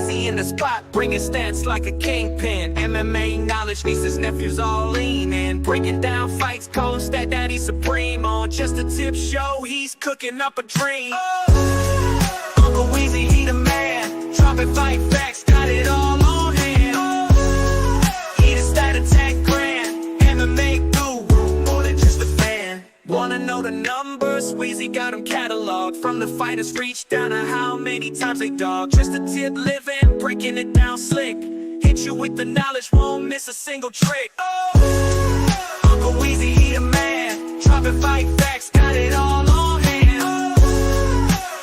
In the spot, bringing stats like a kingpin. MMA knowledge meets his nephews all lean in. Breaking down fights, calling stat daddy supreme. On just a tip show, he's cooking up a dream. Uncle Weezy, he the man. Dropping fight facts, got it all on hand. He the stat attack grand. MMA guru, more than just a fan. Wanna know the numbers? Weezy got them cataloged. From the fighters reach down to how many times they dog. Just a tip living, breaking it down slick. Hit you with the knowledge, won't miss a single trick. Uncle Weezy, he the man. Dropping fight facts, got it all on hand.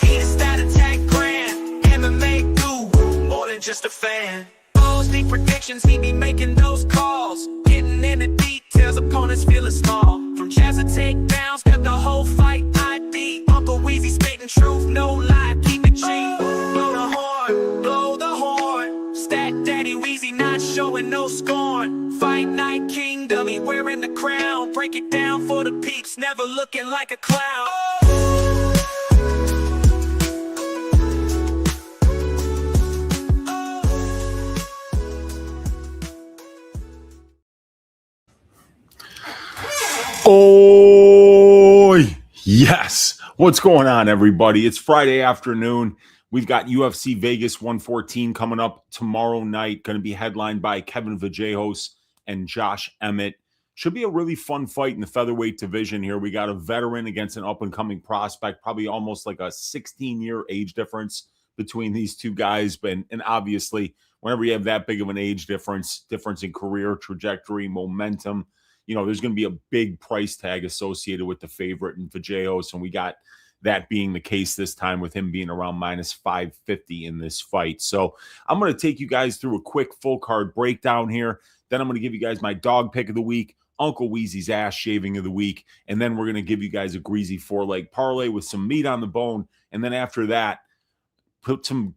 He the stat attack grand. MMA guru, more than just a fan. Those deep predictions, he be making those calls. Getting in the details, opponents feeling small. From jabs to takedowns, got the whole fight ID. Uncle Weezy spitting truth, no lie, keep it G. Blow the horn, blow the horn. Stat Daddy Weezy not showing no scorn. Fight Night Kingdom, he wearing the crown. Break it down for the peeps, never looking like a clown. Oh, yes. What's going on, everybody? It's Friday afternoon. We've got UFC Vegas 114 coming up tomorrow night. Going to be headlined by Kevin Vallejos and Josh Emmett. Should be a really fun fight in the featherweight division here. We got a veteran against an up-and-coming prospect, probably almost like a 16-year age difference between these two guys. And obviously, whenever you have that big of an age difference in career trajectory, momentum, you know, there's going to be a big price tag associated with the favorite in Vallejos, and we got that being the case this time with him being around minus 550 in this fight. So I'm going to take you guys through a quick full card breakdown here. Then I'm going to give you guys my dog pick of the week, Uncle Weezy's ass shaving of the week, and then we're going to give you guys a Greasy 4-leg parlay with some meat on the bone. And then after that, put some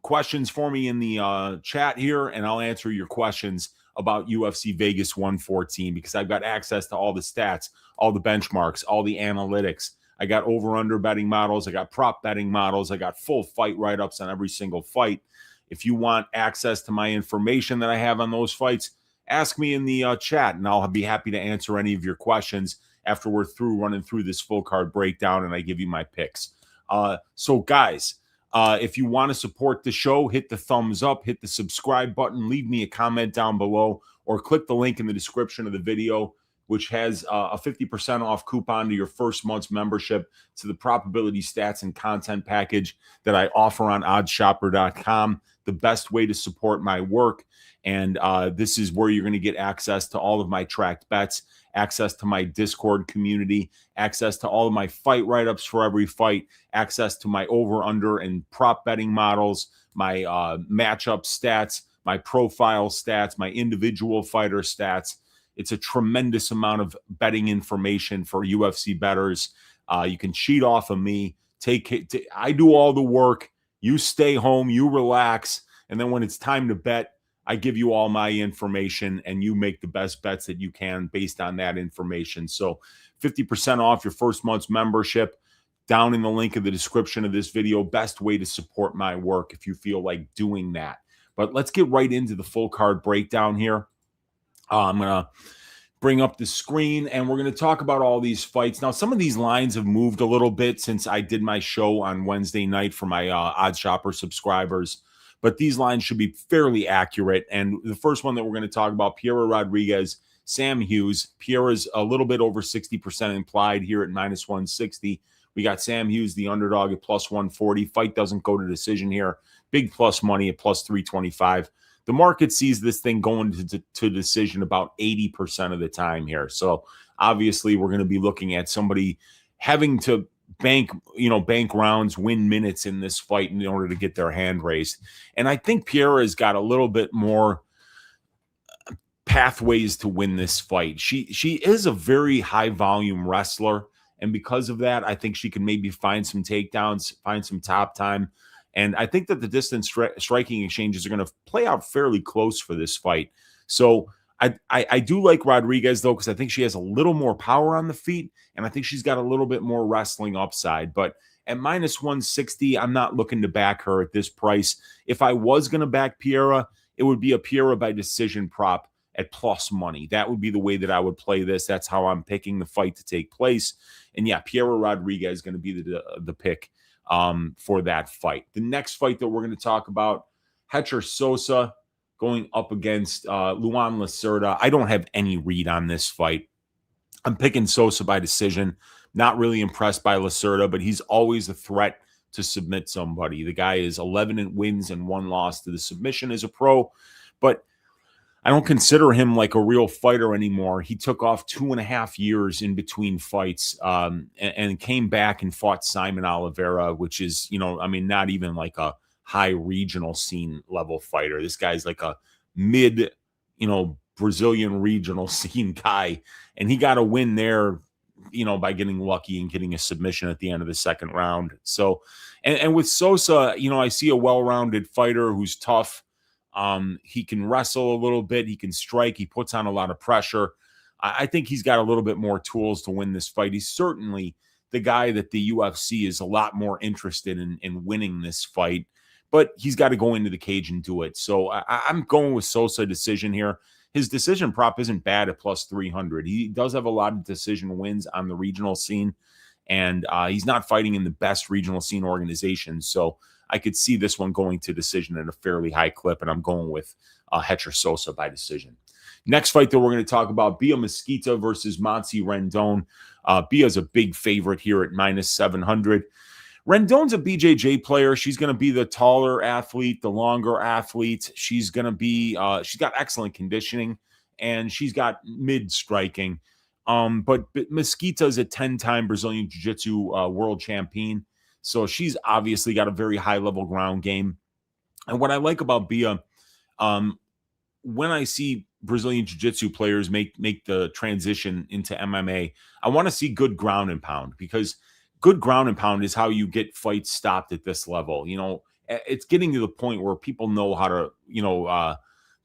questions for me in the chat here, and I'll answer your questions about UFC Vegas 114 because I've got access to all the stats, all the benchmarks, all the analytics. I got over-under betting models. I got prop betting models. I got full fight write-ups on every single fight. If you want access to my information that I have on those fights, ask me in the chat, and I'll be happy to answer any of your questions after we're through running through this full card breakdown and I give you my picks. So, guys, if you want to support the show, hit the thumbs up, hit the subscribe button, leave me a comment down below, or click the link in the description of the video, which has a 50% off coupon to your first month's membership to the probability stats and content package that I offer on oddshopper.com, the best way to support my work. And this is where you're going to get access to all of my tracked bets, access to my Discord community, access to all of my fight write-ups for every fight, access to my over-under and prop betting models, my matchup stats, my profile stats, my individual fighter stats. It's a tremendous amount of betting information for UFC bettors. You can cheat off of me. I do all the work. You stay home, you relax, and then when it's time to bet, I give you all my information and you make the best bets that you can based on that information. So 50% off your first month's membership down in the link in the description of this video. Best way to support my work if you feel like doing that. But let's get right into the full card breakdown here. I'm going to bring up the screen and we're going to talk about all these fights. Now, some of these lines have moved a little bit since I did my show on Wednesday night for my OddsShopper subscribers. But these lines should be fairly accurate. And the first one that we're going to talk about, Piera Rodriguez, Sam Hughes. Piera's a little bit over 60% implied here at minus 160. We got Sam Hughes, the underdog, at plus 140. Fight doesn't go to decision here. Big plus money at plus 325. The market sees this thing going to decision about 80% of the time here. So obviously we're going to be looking at somebody having to bank rounds, win minutes in this fight in order to get their hand raised. And I think Piera has got a little bit more pathways to win this fight. She is a very high volume wrestler. And because of that, I think she can maybe find some takedowns, find some top time. And I think that the distance striking exchanges are going to play out fairly close for this fight. So I do like Rodriguez, though, because I think she has a little more power on the feet, and I think she's got a little bit more wrestling upside. But at minus 160, I'm not looking to back her at this price. If I was going to back Piera, it would be a Piera by decision prop at plus money. That would be the way that I would play this. That's how I'm picking the fight to take place. And yeah, Piera Rodriguez is going to be the pick for that fight. The next fight that we're going to talk about, Hetcher Sosa going up against Luan Lacerda. I don't have any read on this fight. I'm picking Sosa by decision. Not really impressed by Lacerda, but he's always a threat to submit somebody. The guy is 11 wins and 1 loss to the submission as a pro, but I don't consider him like a real fighter anymore. He took off 2.5 years in between fights and came back and fought Simon Oliveira, which is, not even like a high regional scene level fighter. This guy's like a mid, Brazilian regional scene guy. And he got a win there, by getting lucky and getting a submission at the end of the second round. So, and with Sosa, I see a well-rounded fighter who's tough. He can wrestle a little bit. He can strike. He puts on a lot of pressure. I think he's got a little bit more tools to win this fight. He's certainly the guy that the UFC is a lot more interested in winning this fight, but he's got to go into the cage and do it. So I'm going with Sosa decision here. His decision prop isn't bad at plus 300. He does have a lot of decision wins on the regional scene, and he's not fighting in the best regional scene organizations. So I could see this one going to decision at a fairly high clip, and I'm going with Hetcher Sosa by decision. Next fight that we're going to talk about, Bia Mesquita versus Monsi Rendon. Bia's a big favorite here at minus 700. Rendon's a BJJ player. She's going to be the taller athlete, the longer athlete. She's going to be, she's got excellent conditioning, and she's got mid striking. But Mesquita's a 10-time Brazilian Jiu-Jitsu world champion. So she's obviously got a very high-level ground game. And what I like about Bia, when I see Brazilian Jiu-Jitsu players make the transition into MMA, I want to see good ground and pound, because good ground and pound is how you get fights stopped at this level. It's getting to the point where people know how to,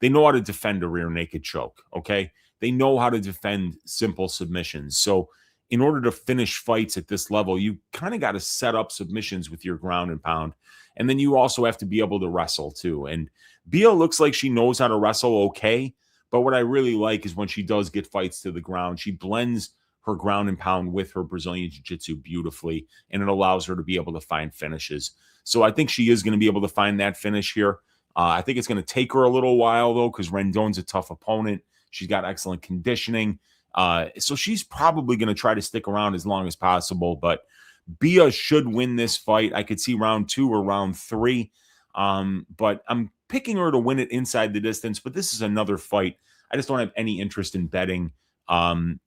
they know how to defend a rear naked choke, okay? They know how to defend simple submissions. So in order to finish fights at this level, you kind of got to set up submissions with your ground and pound. And then you also have to be able to wrestle too. And Bia looks like she knows how to wrestle okay. But what I really like is when she does get fights to the ground, she blends her ground and pound with her Brazilian Jiu-Jitsu beautifully, and it allows her to be able to find finishes. So I think she is going to be able to find that finish here. I think it's going to take her a little while, though, because Rendon's a tough opponent. She's got excellent conditioning. So she's probably going to try to stick around as long as possible, but Bia should win this fight. I could see round 2 or round 3, but I'm picking her to win it inside the distance, but this is another fight I just don't have any interest in betting. The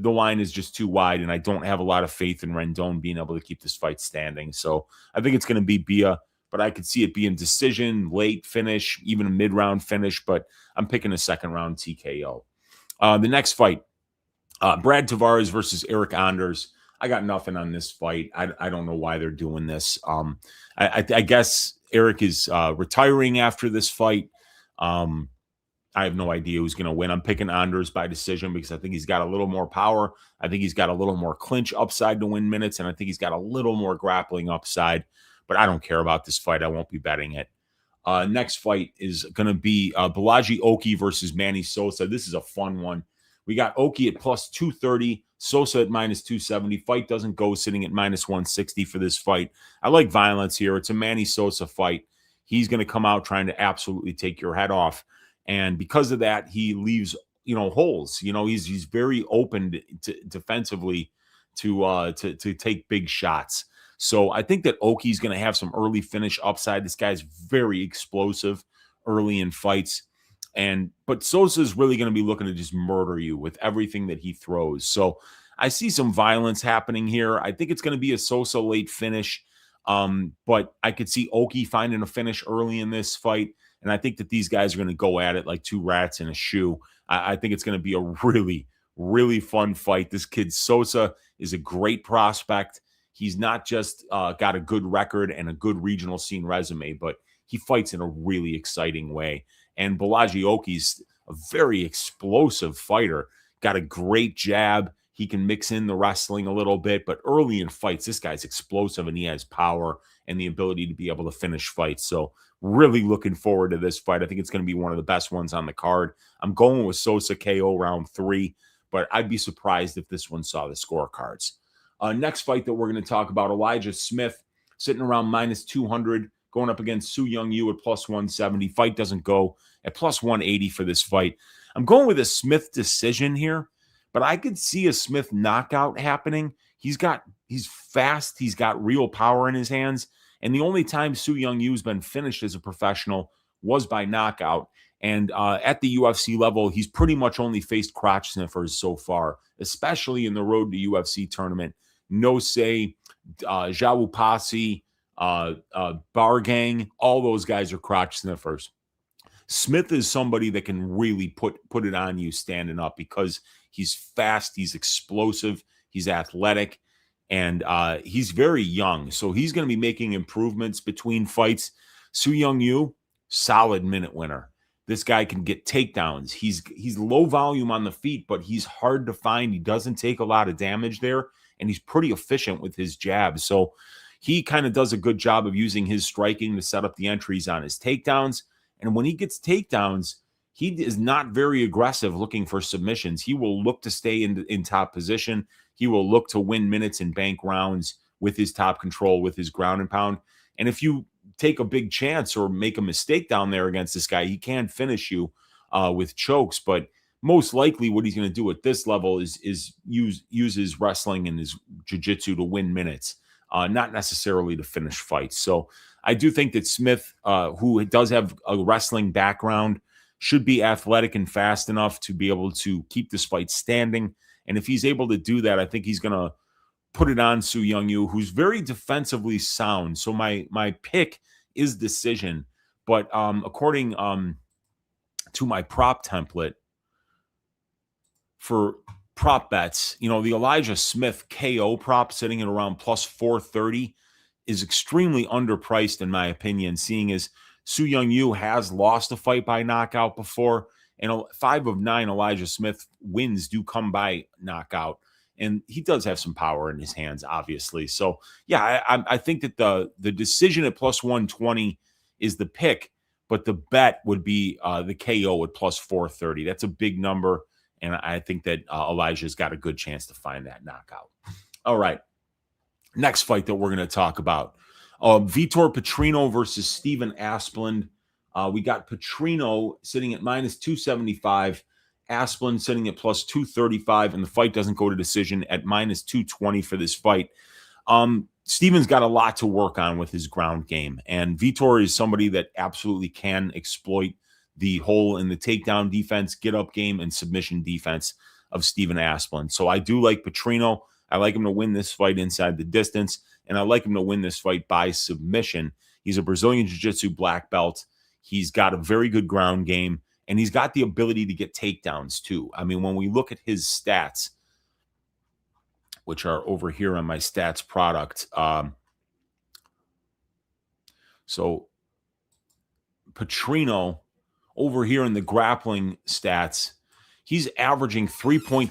line is just too wide, and I don't have a lot of faith in Rendon being able to keep this fight standing. So I think it's going to be Bia, but I could see it being decision, late finish, even a mid-round finish, but I'm picking a second-round TKO. The next fight, Brad Tavares versus Eric Anders. I got nothing on this fight. I don't know why they're doing this. I guess Eric is retiring after this fight. I have no idea who's going to win. I'm picking Anders by decision because I think he's got a little more power. I think he's got a little more clinch upside to win minutes, and I think he's got a little more grappling upside. But I don't care about this fight. I won't be betting it. Next fight is going to be Balaji Oki versus Manny Sosa. This is a fun one. We got Oki at plus 230, Sosa at minus 270. Fight doesn't go, sitting at minus 160 for this fight. I like violence here. It's a Manny Sosa fight. He's going to come out trying to absolutely take your head off. And because of that, he leaves, holes. He's very open defensively to take big shots. So I think that Oki's going to have some early finish upside. This guy's very explosive early in fights. But Sosa's really going to be looking to just murder you with everything that he throws. So I see some violence happening here. I think it's going to be a Sosa late finish. But I could see Oki finding a finish early in this fight. And I think that these guys are going to go at it like two rats in a shoe. I think it's going to be a really, really fun fight. This kid Sosa is a great prospect. He's not just got a good record and a good regional scene resume, but he fights in a really exciting way. And Balaji Oki's a very explosive fighter. Got a great jab. He can mix in the wrestling a little bit, but early in fights, this guy's explosive and he has power and the ability to be able to finish fights. So really looking forward to this fight. I think it's going to be one of the best ones on the card. I'm going with Sosa KO round 3, but I'd be surprised if this one saw the scorecards. Next fight that we're going to talk about, Elijah Smith sitting around minus 200, going up against Su Young Yu at plus 170. Fight doesn't go at plus 180 for this fight. I'm going with a Smith decision here, but I could see a Smith knockout happening. He's fast. He's got real power in his hands. And the only time Su Young Yu's been finished as a professional was by knockout. And at the UFC level, he's pretty much only faced crotch sniffers so far, especially in the Road to UFC tournament. No say, Jawu Pasi, Bargang, all those guys are crotch sniffers. Smith is somebody that can really put it on you standing up because he's fast, he's explosive, he's athletic, and he's very young. So he's going to be making improvements between fights. Su Young Yu, solid minute winner. This guy can get takedowns. He's low volume on the feet, but he's hard to find. He doesn't take a lot of damage there, and he's pretty efficient with his jab. So he kind of does a good job of using his striking to set up the entries on his takedowns. And when he gets takedowns, he is not very aggressive looking for submissions. He will look to stay in top position. He will look to win minutes and bank rounds with his top control, with his ground and pound. And if you take a big chance or make a mistake down there against this guy, he can finish you with chokes. But most likely what he's going to do at this level is use his wrestling and his jiu-jitsu to win minutes, not necessarily to finish fights. So I do think that Smith, who does have a wrestling background, should be athletic and fast enough to be able to keep this fight standing. And if he's able to do that, I think he's going to put it on Su Young Yu, who's very defensively sound. So my pick is decision. But according to my prop template for prop bets, the Elijah Smith KO prop sitting at around plus 430 is extremely underpriced in my opinion, seeing as Su Young Yu has lost a fight by knockout before, and 5 of 9 Elijah Smith wins do come by knockout, and he does have some power in his hands, obviously. So, yeah, I think that the decision at plus 120 is the pick, but the bet would be the KO at plus 430. That's a big number, and I think that Elijah's got a good chance to find that knockout. All right. Next fight that we're going to talk about, Vitor Patrino versus Stephen Asplund. We got Patrino sitting at minus 275, Asplund sitting at plus 235, and the fight doesn't go to decision at minus 220 for this fight. Stephen's got a lot to work on with his ground game, and Vitor is somebody that absolutely can exploit the hole in the takedown defense, get-up game, and submission defense of Stephen Asplund. So I do like Patrino. I like him to win this fight inside the distance, and I like him to win this fight by submission. He's a Brazilian Jiu-Jitsu black belt. He's got a very good ground game, and he's got the ability to get takedowns too. I mean, when we look at his stats, which are over here on my stats product, so Patrino over here in the grappling stats, he's averaging 3.37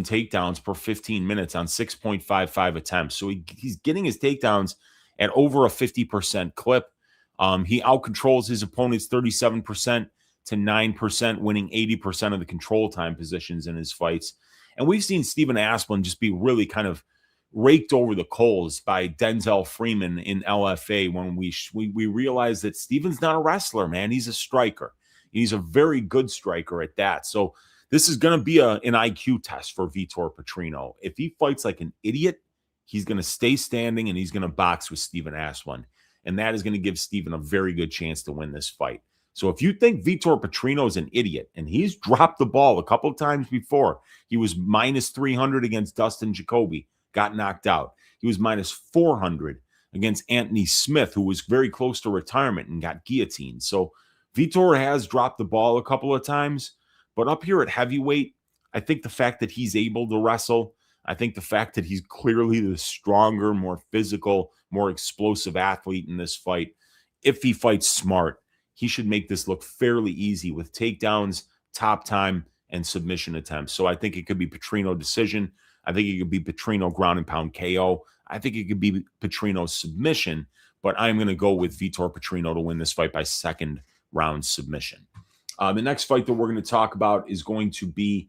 takedowns per 15 minutes on 6.55 attempts. So he's getting his takedowns at over a 50% clip. He outcontrols his opponents 37% to 9%, winning 80% of the control time positions in his fights. And we've seen Stephen Asplund just be really kind of raked over the coals by Denzel Freeman in LFA when we realized that Stephen's not a wrestler, man. He's a striker. He's a very good striker at that. So this is going to be an IQ test for Vitor Patrino. If he fights like an idiot, he's going to stay standing and he's going to box with Stephen Asplund. And that is going to give Stephen a very good chance to win this fight. So if you think Vitor Patrino is an idiot, and he's dropped the ball a couple of times before, he was minus 300 against Dustin Jacoby, got knocked out. He was minus 400 against Anthony Smith, who was very close to retirement and got guillotined. So Vitor has dropped the ball a couple of times. But up here at heavyweight, I think the fact that he's able to wrestle, I think the fact that he's clearly the stronger, more physical, more explosive athlete in this fight, if he fights smart, he should make this look fairly easy with takedowns, top time, and submission attempts. So I think it could be Patrino decision. I think it could be Patrino ground and pound KO. I think it could be Patrino submission, but I'm going to go with Vitor Patrino to win this fight by second round submission. The next fight that we're going to talk about is going to be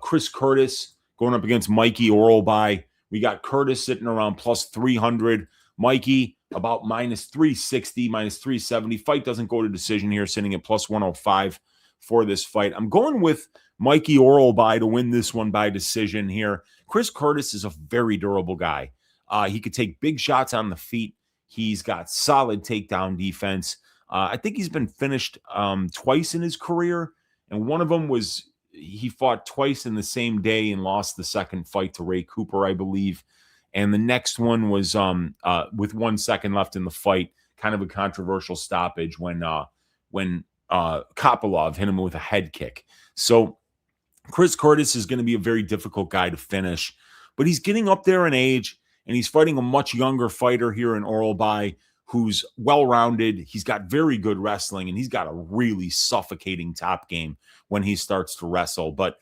Chris Curtis going up against Mikey Orolbai. We got Curtis sitting around plus 300. Mikey about minus 360, minus 370. Fight doesn't go to decision here, sitting at plus 105 for this fight. I'm going with Mikey Orolbai to win this one by decision here. Chris Curtis is a very durable guy. He could take big shots on the feet. He's got solid takedown defense. I think he's been finished twice in his career, and one of them was he fought twice in the same day and lost the second fight to Ray Cooper, I believe. And the next one was with 1 second left in the fight, kind of a controversial stoppage when Kopylov hit him with a head kick. So Chris Curtis is going to be a very difficult guy to finish, but he's getting up there in age, and he's fighting a much younger fighter here in Orolbai who's well-rounded. He's got very good wrestling, and he's got a really suffocating top game when he starts to wrestle. But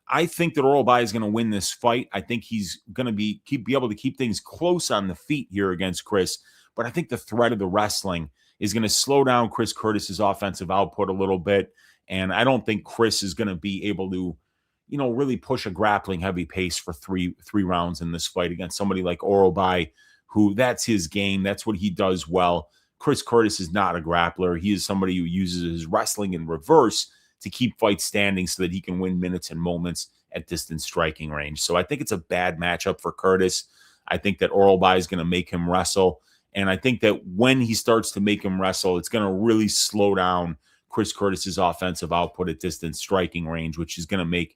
I think that Orolbai is going to win this fight. I think he's going to be able to keep things close on the feet here against Chris, but I think the threat of the wrestling is going to slow down Chris Curtis's offensive output a little bit, and I don't think Chris is going to be able to, really push a grappling heavy pace for three rounds in this fight against somebody like Orolbai, who that's his game. That's what he does well. Chris Curtis is not a grappler. He is somebody who uses his wrestling in reverse to keep fights standing so that he can win minutes and moments at distance striking range. So I think it's a bad matchup for Curtis. I think that Orolbai is going to make him wrestle. And I think that when he starts to make him wrestle, it's going to really slow down Chris Curtis's offensive output at distance striking range, which is going to make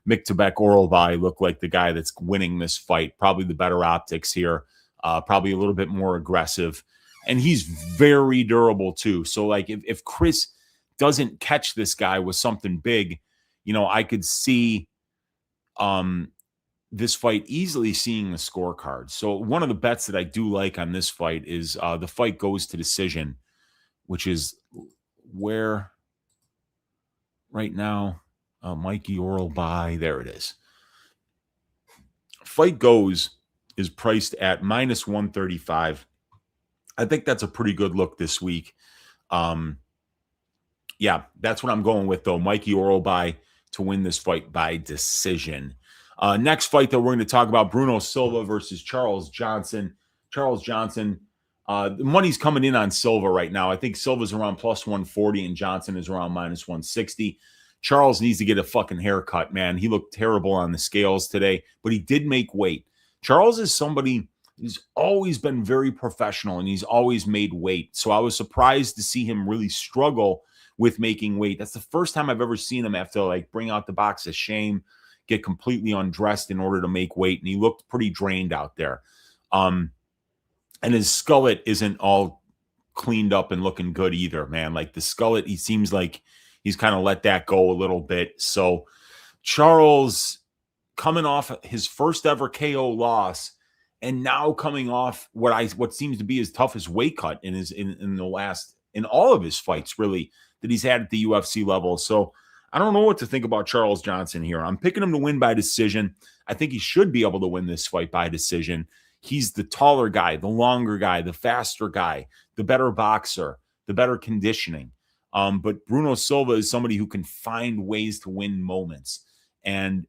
Miktabek Orolbai look like the guy that's winning this fight. Probably the better optics here. Probably a little bit more aggressive. And he's very durable too. So like if Chris doesn't catch this guy with something big, I could see this fight easily seeing the scorecard. So one of the bets that I do like on this fight is the fight goes to decision, which is where right now, Mikey Orolbai, there it is. Fight goes is priced at minus 135. I think that's a pretty good look this week. Yeah, that's what I'm going with, though. Mikey Orolbai to win this fight by decision. Next fight that we're going to talk about, Bruno Silva versus Charles Johnson. Charles Johnson, the money's coming in on Silva right now. I think Silva's around plus 140 and Johnson is around minus 160. Charles needs to get a fucking haircut, man. He looked terrible on the scales today, but he did make weight. Charles is somebody who's always been very professional, and he's always made weight. So I was surprised to see him really struggle with making weight. That's the first time I've ever seen him have to bring out the box of shame, get completely undressed in order to make weight, and he looked pretty drained out there. And his skullet isn't all cleaned up and looking good either, man. Like the skullet, he seems like he's kind of let that go a little bit. So Charles coming off his first ever KO loss, and now coming off what seems to be his toughest weight cut in all of his fights, really, that he's had at the UFC level. So I don't know what to think about Charles Johnson here. I'm picking him to win by decision. I think he should be able to win this fight by decision. He's the taller guy, the longer guy, the faster guy, the better boxer, the better conditioning. But Bruno Silva is somebody who can find ways to win moments. And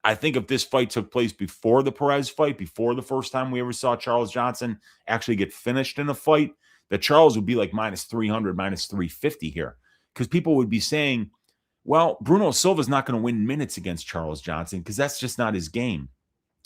I think if this fight took place before the Perez fight, before the first time we ever saw Charles Johnson actually get finished in a fight, that Charles would be like minus 300, minus 350 here. Because people would be saying, well, Bruno Silva's not going to win minutes against Charles Johnson because that's just not his game.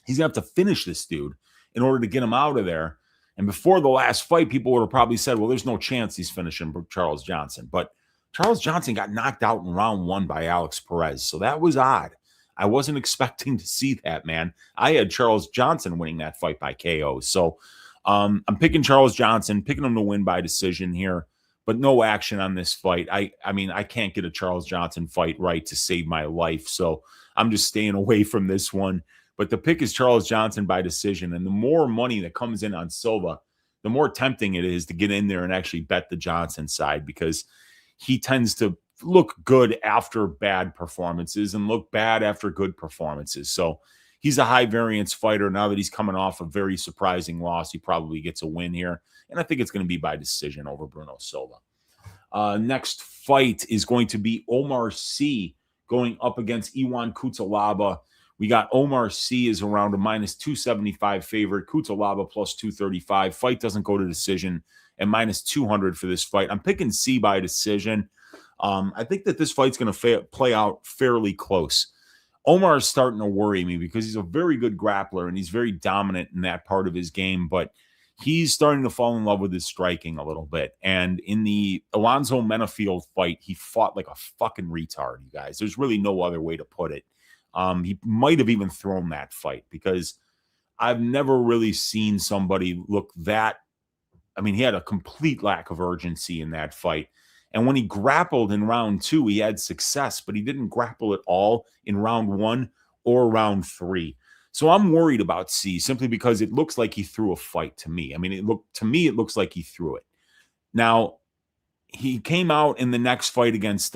He's going to have to finish this dude in order to get him out of there. And before the last fight, people would have probably said, well, there's no chance he's finishing Charles Johnson. But Charles Johnson got knocked out in round 1 by Alex Perez. So that was odd. I wasn't expecting to see that, man. I had Charles Johnson winning that fight by KO. So I'm picking Charles Johnson, picking him to win by decision here, but no action on this fight. I mean, I can't get a Charles Johnson fight right to save my life. So I'm just staying away from this one. But the pick is Charles Johnson by decision. And the more money that comes in on Silva, the more tempting it is to get in there and actually bet the Johnson side, because he tends to look good after bad performances and look bad after good performances. So he's a high variance fighter. Now that he's coming off a very surprising loss, he probably gets a win here. And I think it's going to be by decision over Bruno Silva. Next fight is going to be Omar Sy going up against Iwan Cutelaba. We got Omar Sy is around a minus 275 favorite. Cutelaba plus 235. Fight doesn't go to decision and minus 200 for this fight. I'm picking Sy by decision. I think that this fight's going to play out fairly close. Omar is starting to worry me because he's a very good grappler and he's very dominant in that part of his game, but he's starting to fall in love with his striking a little bit. And in the Alonzo Menafield fight, he fought like a fucking retard, you guys. There's really no other way to put it. He might have even thrown that fight because I've never really seen somebody look that. I mean, he had a complete lack of urgency in that fight. And when he grappled in round 2, he had success, but he didn't grapple at all in round 1 or round 3. So I'm worried about Sy simply because it looks like he threw a fight to me. I mean, it looks like he threw it. Now, he came out in the next fight against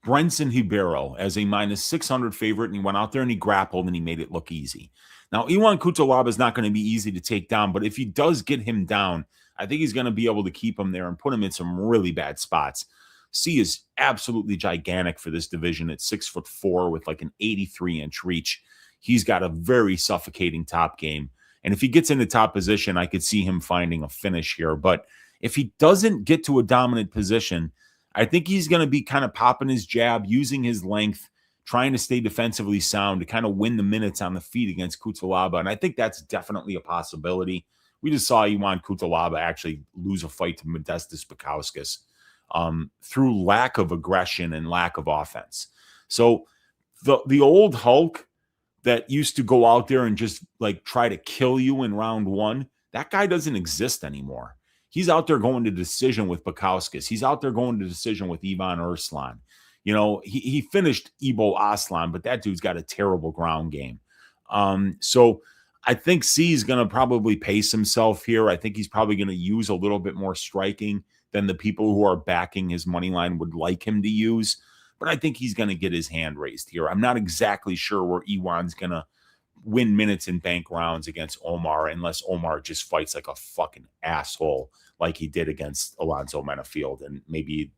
Brenson Ribeiro as a minus 600 favorite, and he went out there and he grappled and he made it look easy. Now, Iwan Cutelaba is not going to be easy to take down, but if he does get him down, I think he's going to be able to keep him there and put him in some really bad spots. Sy is absolutely gigantic for this division at 6'4" with like an 83-inch reach. He's got a very suffocating top game. And if he gets into top position, I could see him finding a finish here. But if he doesn't get to a dominant position, I think he's going to be kind of popping his jab, using his length, trying to stay defensively sound to kind of win the minutes on the feet against Cutelaba. And I think that's definitely a possibility. We just saw Iwan Cutelaba actually lose a fight to Modestas Bukauskas through lack of aggression and lack of offense. So the old Hulk that used to go out there and just like try to kill you in round 1, that guy doesn't exist anymore. He's out there going to decision with Bukauskas. He's out there going to decision with Ivan Arslan. You know, he finished Ibo Aslan, but that dude's got a terrible ground game. So I think Sy is going to probably pace himself here. I think he's probably going to use a little bit more striking than the people who are backing his money line would like him to use. But I think he's going to get his hand raised here. I'm not exactly sure where Iwan's going to win minutes in bank rounds against Omar unless Omar just fights like a fucking asshole like he did against Alonzo Menafield. And maybe,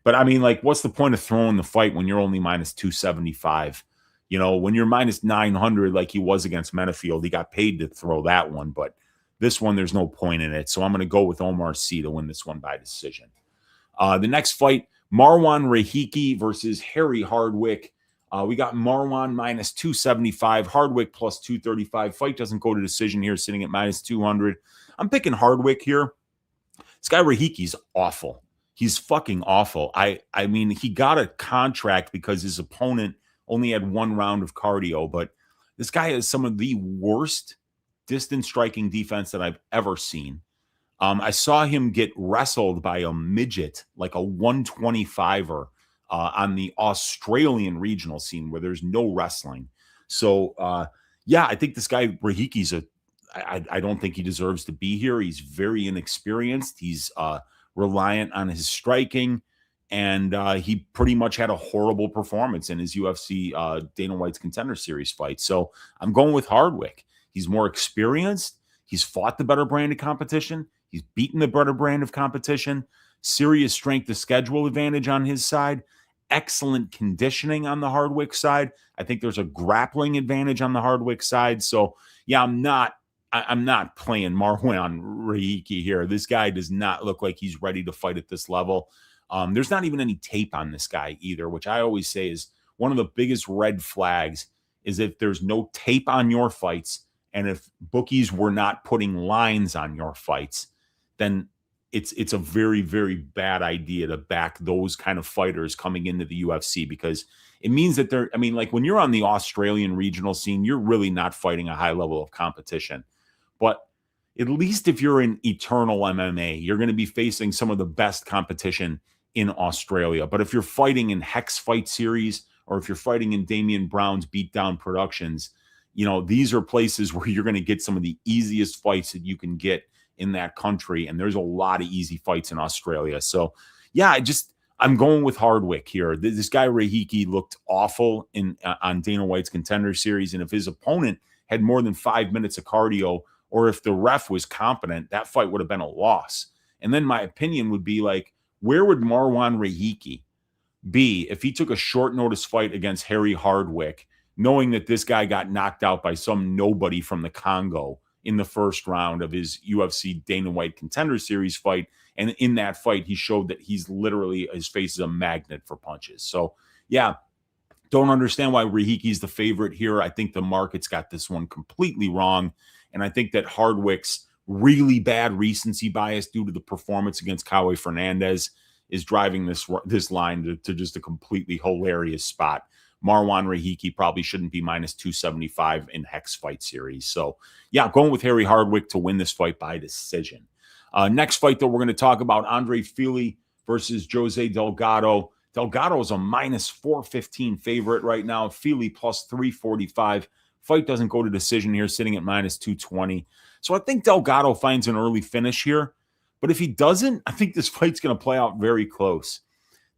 but I mean, like, what's the point of throwing the fight when you're only minus 275? You know, when you're minus 900 like he was against Menafield, he got paid to throw that one. But this one, there's no point in it. So I'm going to go with Omar Sy to win this one by decision. The next fight, Marwan Rahiki versus Harry Hardwick. We got Marwan minus 275, Hardwick plus 235. Fight doesn't go to decision here, sitting at minus 200. I'm picking Hardwick here. This guy Rahiki's awful. He's fucking awful. I mean, he got a contract because his opponent only had 1 round of cardio, but this guy has some of the worst distance striking defense that I've ever seen. I saw him get wrestled by a midget, like a 125er, on the Australian regional scene where there's no wrestling. So, yeah, I think this guy Rahiki's I don't think he deserves to be here. He's very inexperienced. He's reliant on his striking, and he pretty much had a horrible performance in his UFC Dana White's Contender Series fight. So I'm going with Hardwick. He's more experienced. He's fought the better brand of competition. He's beaten the better brand of competition. Serious strength to schedule advantage on his side. Excellent conditioning on the Hardwick side. I think there's a grappling advantage on the Hardwick side. So, yeah, I'm not playing Marwan Rahiki here. This guy does not look like he's ready to fight at this level. There's not even any tape on this guy either, which I always say is one of the biggest red flags is if there's no tape on your fights and if bookies were not putting lines on your fights, then it's a very, very bad idea to back those kind of fighters coming into the UFC because it means that they're, I mean, like when you're on the Australian regional scene, you're really not fighting a high level of competition. But at least if you're in Eternal MMA, you're going to be facing some of the best competition in Australia. But if you're fighting in Hex Fight Series or if you're fighting in Damian Brown's Beatdown Productions, you know, these are places where you're going to get some of the easiest fights that you can get in that country. And there's a lot of easy fights in Australia. So, yeah, I'm going with Hardwick here. This guy Rahiki looked awful on Dana White's Contender Series, and if his opponent had more than 5 minutes of cardio, or if the ref was competent, that fight would have been a loss. And then my opinion would be like, where would Marwan Rahiki be if he took a short notice fight against Harry Hardwick, knowing that this guy got knocked out by some nobody from the Congo in the first round of his UFC Dana White Contender Series fight? And in that fight, he showed that he's literally, his face is a magnet for punches. So, yeah, don't understand why Rahiki's the favorite here. I think the market's got this one completely wrong. And I think that Hardwick's really bad recency bias due to the performance against Kaue Fernandez is driving this line to just a completely hilarious spot. Marwan Rahiki probably shouldn't be minus 275 in Hex Fight Series. So, yeah, going with Harry Hardwick to win this fight by decision. Next fight that we're going to talk about, Andre Fili versus Jose Delgado. Delgado is a minus 415 favorite right now. Fili plus 345. Fight doesn't go to decision here, sitting at minus 220. So I think Delgado finds an early finish here. But if he doesn't, I think this fight's going to play out very close.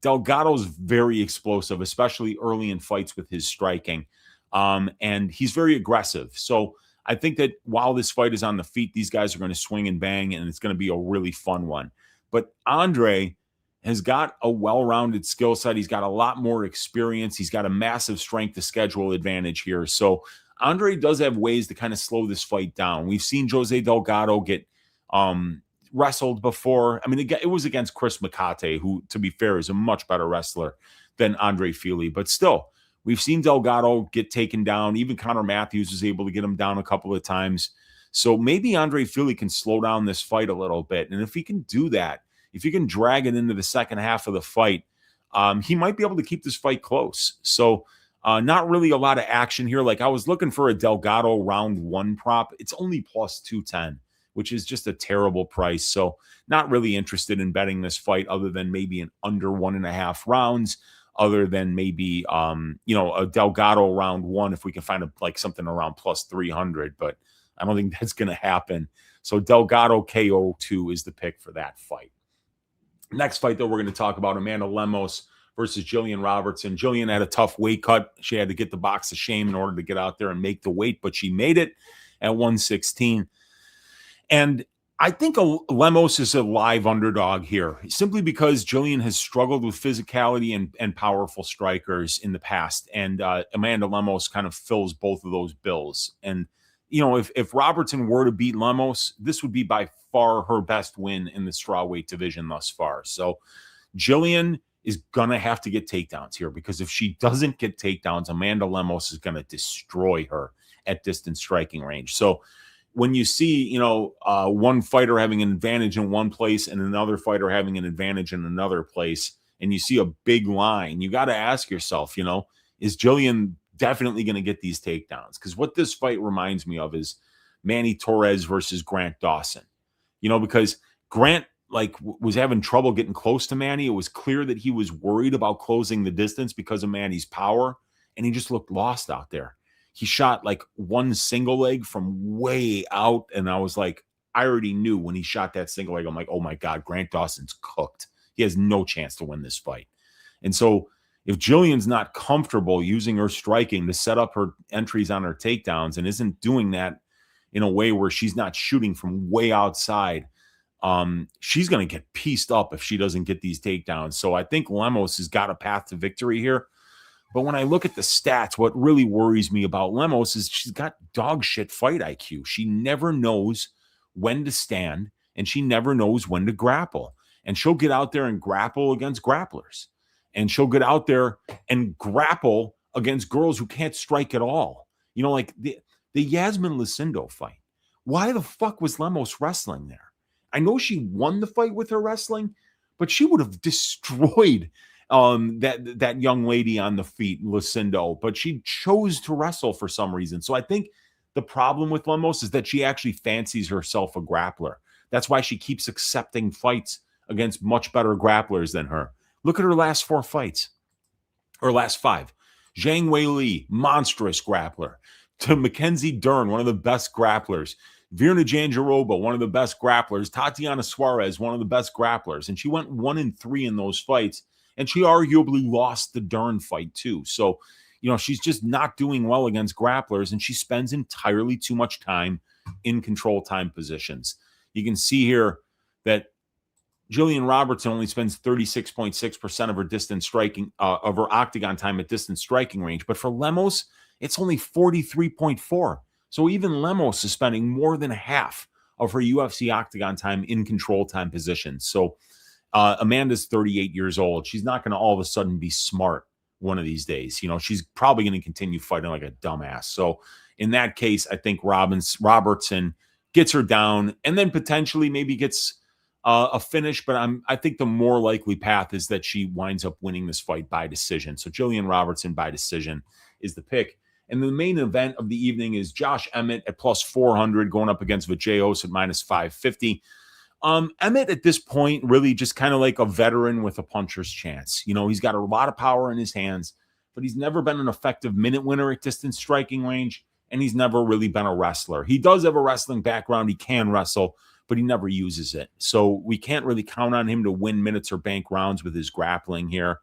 Delgado's very explosive, especially early in fights with his striking. And he's very aggressive. So I think that while this fight is on the feet, these guys are going to swing and bang, and it's going to be a really fun one. But Andre has got a well-rounded skill set. He's got a lot more experience. He's got a massive strength to schedule advantage here. So Andre does have ways to kind of slow this fight down. We've seen Jose Delgado get wrestled before. I mean, it was against Chris Makate, who, to be fair, is a much better wrestler than Andre Fili. But still, we've seen Delgado get taken down. Even Connor Matthews was able to get him down a couple of times. So maybe Andre Fili can slow down this fight a little bit. And if he can do that, if he can drag it into the second half of the fight, he might be able to keep this fight close. So not really a lot of action here. Like, I was looking for a Delgado round one prop. It's only plus 210, which is just a terrible price. So not really interested in betting this fight other than maybe an under 1.5 rounds, other than maybe, a Delgado round one, if we can find something around plus 300, but I don't think that's going to happen. So Delgado KO2 is the pick for that fight. Next fight that we're going to talk about, Amanda Lemos versus Jillian Robertson. Jillian had a tough weight cut. She had to get the box of shame in order to get out there and make the weight, but she made it at 116. And I think Lemos is a live underdog here, simply because Jillian has struggled with physicality and powerful strikers in the past. And Amanda Lemos kind of fills both of those bills. And, if Robertson were to beat Lemos, this would be by far her best win in the strawweight division thus far. So Jillian is going to have to get takedowns here, because if she doesn't get takedowns, Amanda Lemos is going to destroy her at distance striking range. So when you see, one fighter having an advantage in one place and another fighter having an advantage in another place, and you see a big line, you got to ask yourself, is Jillian definitely going to get these takedowns? Because what this fight reminds me of is Manny Torres versus Grant Dawson, because Grant was having trouble getting close to Manny. It was clear that he was worried about closing the distance because of Manny's power, and he just looked lost out there. He shot one single leg from way out, and I was like, I already knew when he shot that single leg, I'm like, oh my God, Grant Dawson's cooked. He has no chance to win this fight. And so if Jillian's not comfortable using her striking to set up her entries on her takedowns and isn't doing that in a way where she's not shooting from way outside, she's going to get pieced up if she doesn't get these takedowns. So I think Lemos has got a path to victory here. But when I look at the stats, what really worries me about Lemos is she's got dog shit fight IQ. She never knows when to stand, and she never knows when to grapple. And she'll get out there and grapple against grapplers. And she'll get out there and grapple against girls who can't strike at all. The Yasmin Lucindo fight. Why the fuck was Lemos wrestling there? I know she won the fight with her wrestling, but she would have destroyed that young lady on the feet, Lucindo, but she chose to wrestle for some reason. So I think the problem with Lemos is that she actually fancies herself a grappler. That's why she keeps accepting fights against much better grapplers than her. Look at her last 4 fights, or last 5. Zhang Weili, monstrous grappler. To Mackenzie Dern, one of the best grapplers. Virna Jandiroba, one of the best grapplers. Tatiana Suarez, one of the best grapplers. And she went 1-3 in those fights. And she arguably lost the Dern fight too. So, she's just not doing well against grapplers, and she spends entirely too much time in control time positions. You can see here that Jillian Robertson only spends 36.6% of her distance striking, of her octagon time at distance striking range. But for Lemos, it's only 43.4. So even Lemos is spending more than half of her UFC octagon time in control time positions. So Amanda's 38 years old. She's not going to all of a sudden be smart one of these days. She's probably going to continue fighting like a dumbass. So in that case, I think Robertson gets her down and then potentially maybe gets a finish, but I think the more likely path is that she winds up winning this fight by decision. So Jillian Robertson by decision is the pick. And the main event of the evening is Josh Emmett at plus 400 going up against Vallejos at minus 550. Emmett at this point really just kind of like a veteran with a puncher's chance. He's got a lot of power in his hands, but he's never been an effective minute winner at distance striking range, and he's never really been a wrestler. He does have a wrestling background. He can wrestle, but he never uses it. So we can't really count on him to win minutes or bank rounds with his grappling here.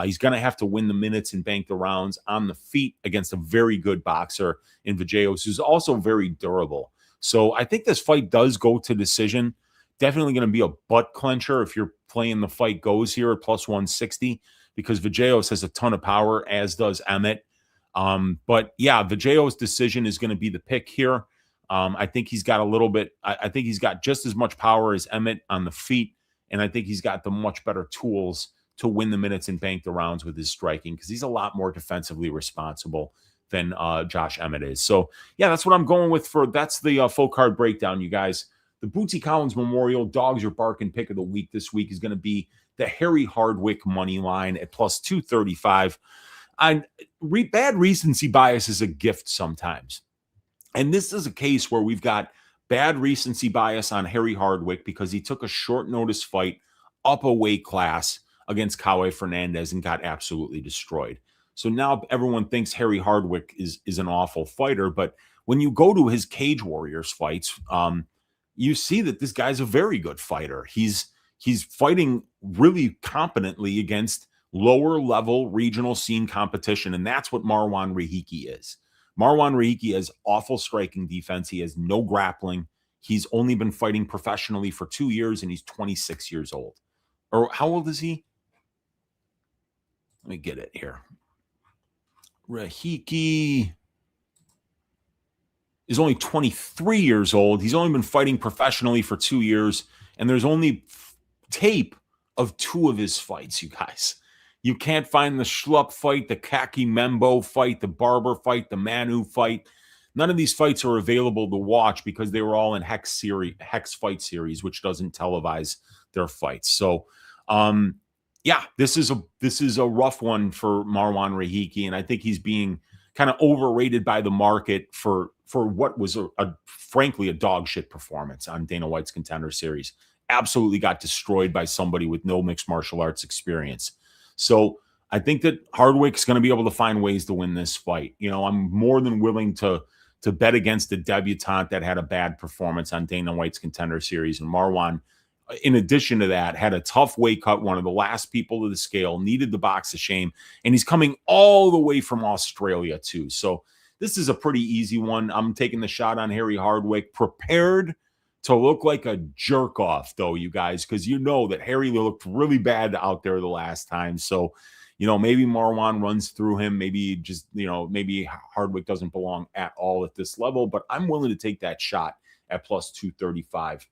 He's going to have to win the minutes and bank the rounds on the feet against a very good boxer in Vallejos, who's also very durable. So I think this fight does go to decision. Definitely going to be a butt clencher if you're playing the fight goes here at plus 160, because Vallejos has a ton of power, as does Emmett. But yeah, Vallejos' decision is going to be the pick here. I think he's got I think he's got just as much power as Emmett on the feet, and I think he's got the much better tools to win the minutes and bank the rounds with his striking, because he's a lot more defensively responsible than Josh Emmett is. So yeah, that's what I'm going with that's the full card breakdown, you guys. The Bootsy Collins Memorial Dogs Are Barking pick of the week this week is going to be the Harry Hardwick money line at plus 235. Bad recency bias is a gift sometimes. And this is a case where we've got bad recency bias on Harry Hardwick because he took a short notice fight up a weight class against Kaue Fernandez and got absolutely destroyed. So now everyone thinks Harry Hardwick is an awful fighter. But when you go to his Cage Warriors fights, you see that this guy's a very good fighter. He's fighting really competently against lower level regional scene competition. And that's what Marwan Rahiki is. Marwan Rahiki has awful striking defense. He has no grappling. He's only been fighting professionally for 2 years, and he's 26 years old. Or how old is he? Let me get it here. Rahiki is only 23 years old. He's only been fighting professionally for 2 years, and there's only tape of 2 of his fights, you guys. You can't find the Schlupp fight, the Kaki Membo fight, the Barber fight, the Manu fight. None of these fights are available to watch because they were all in Hex Fight Series, which doesn't televise their fights. So, yeah, this is a rough one for Marwan Rahiki, and I think he's being kind of overrated by the market for what was frankly a dog shit performance on Dana White's Contender Series. Absolutely got destroyed by somebody with no mixed martial arts experience. So I think that Hardwick's going to be able to find ways to win this fight. I'm more than willing to bet against a debutante that had a bad performance on Dana White's Contender Series. And Marwan, in addition to that, had a tough weight cut, one of the last people to the scale, needed the box of shame, and he's coming all the way from Australia too. So this is a pretty easy one. I'm taking the shot on Harry Hardwick, prepared to look like a jerk off, though, you guys, because you know that Harry looked really bad out there the last time. So, maybe Marwan runs through him. Maybe just, maybe Hardwick doesn't belong at all at this level, but I'm willing to take that shot at plus 235.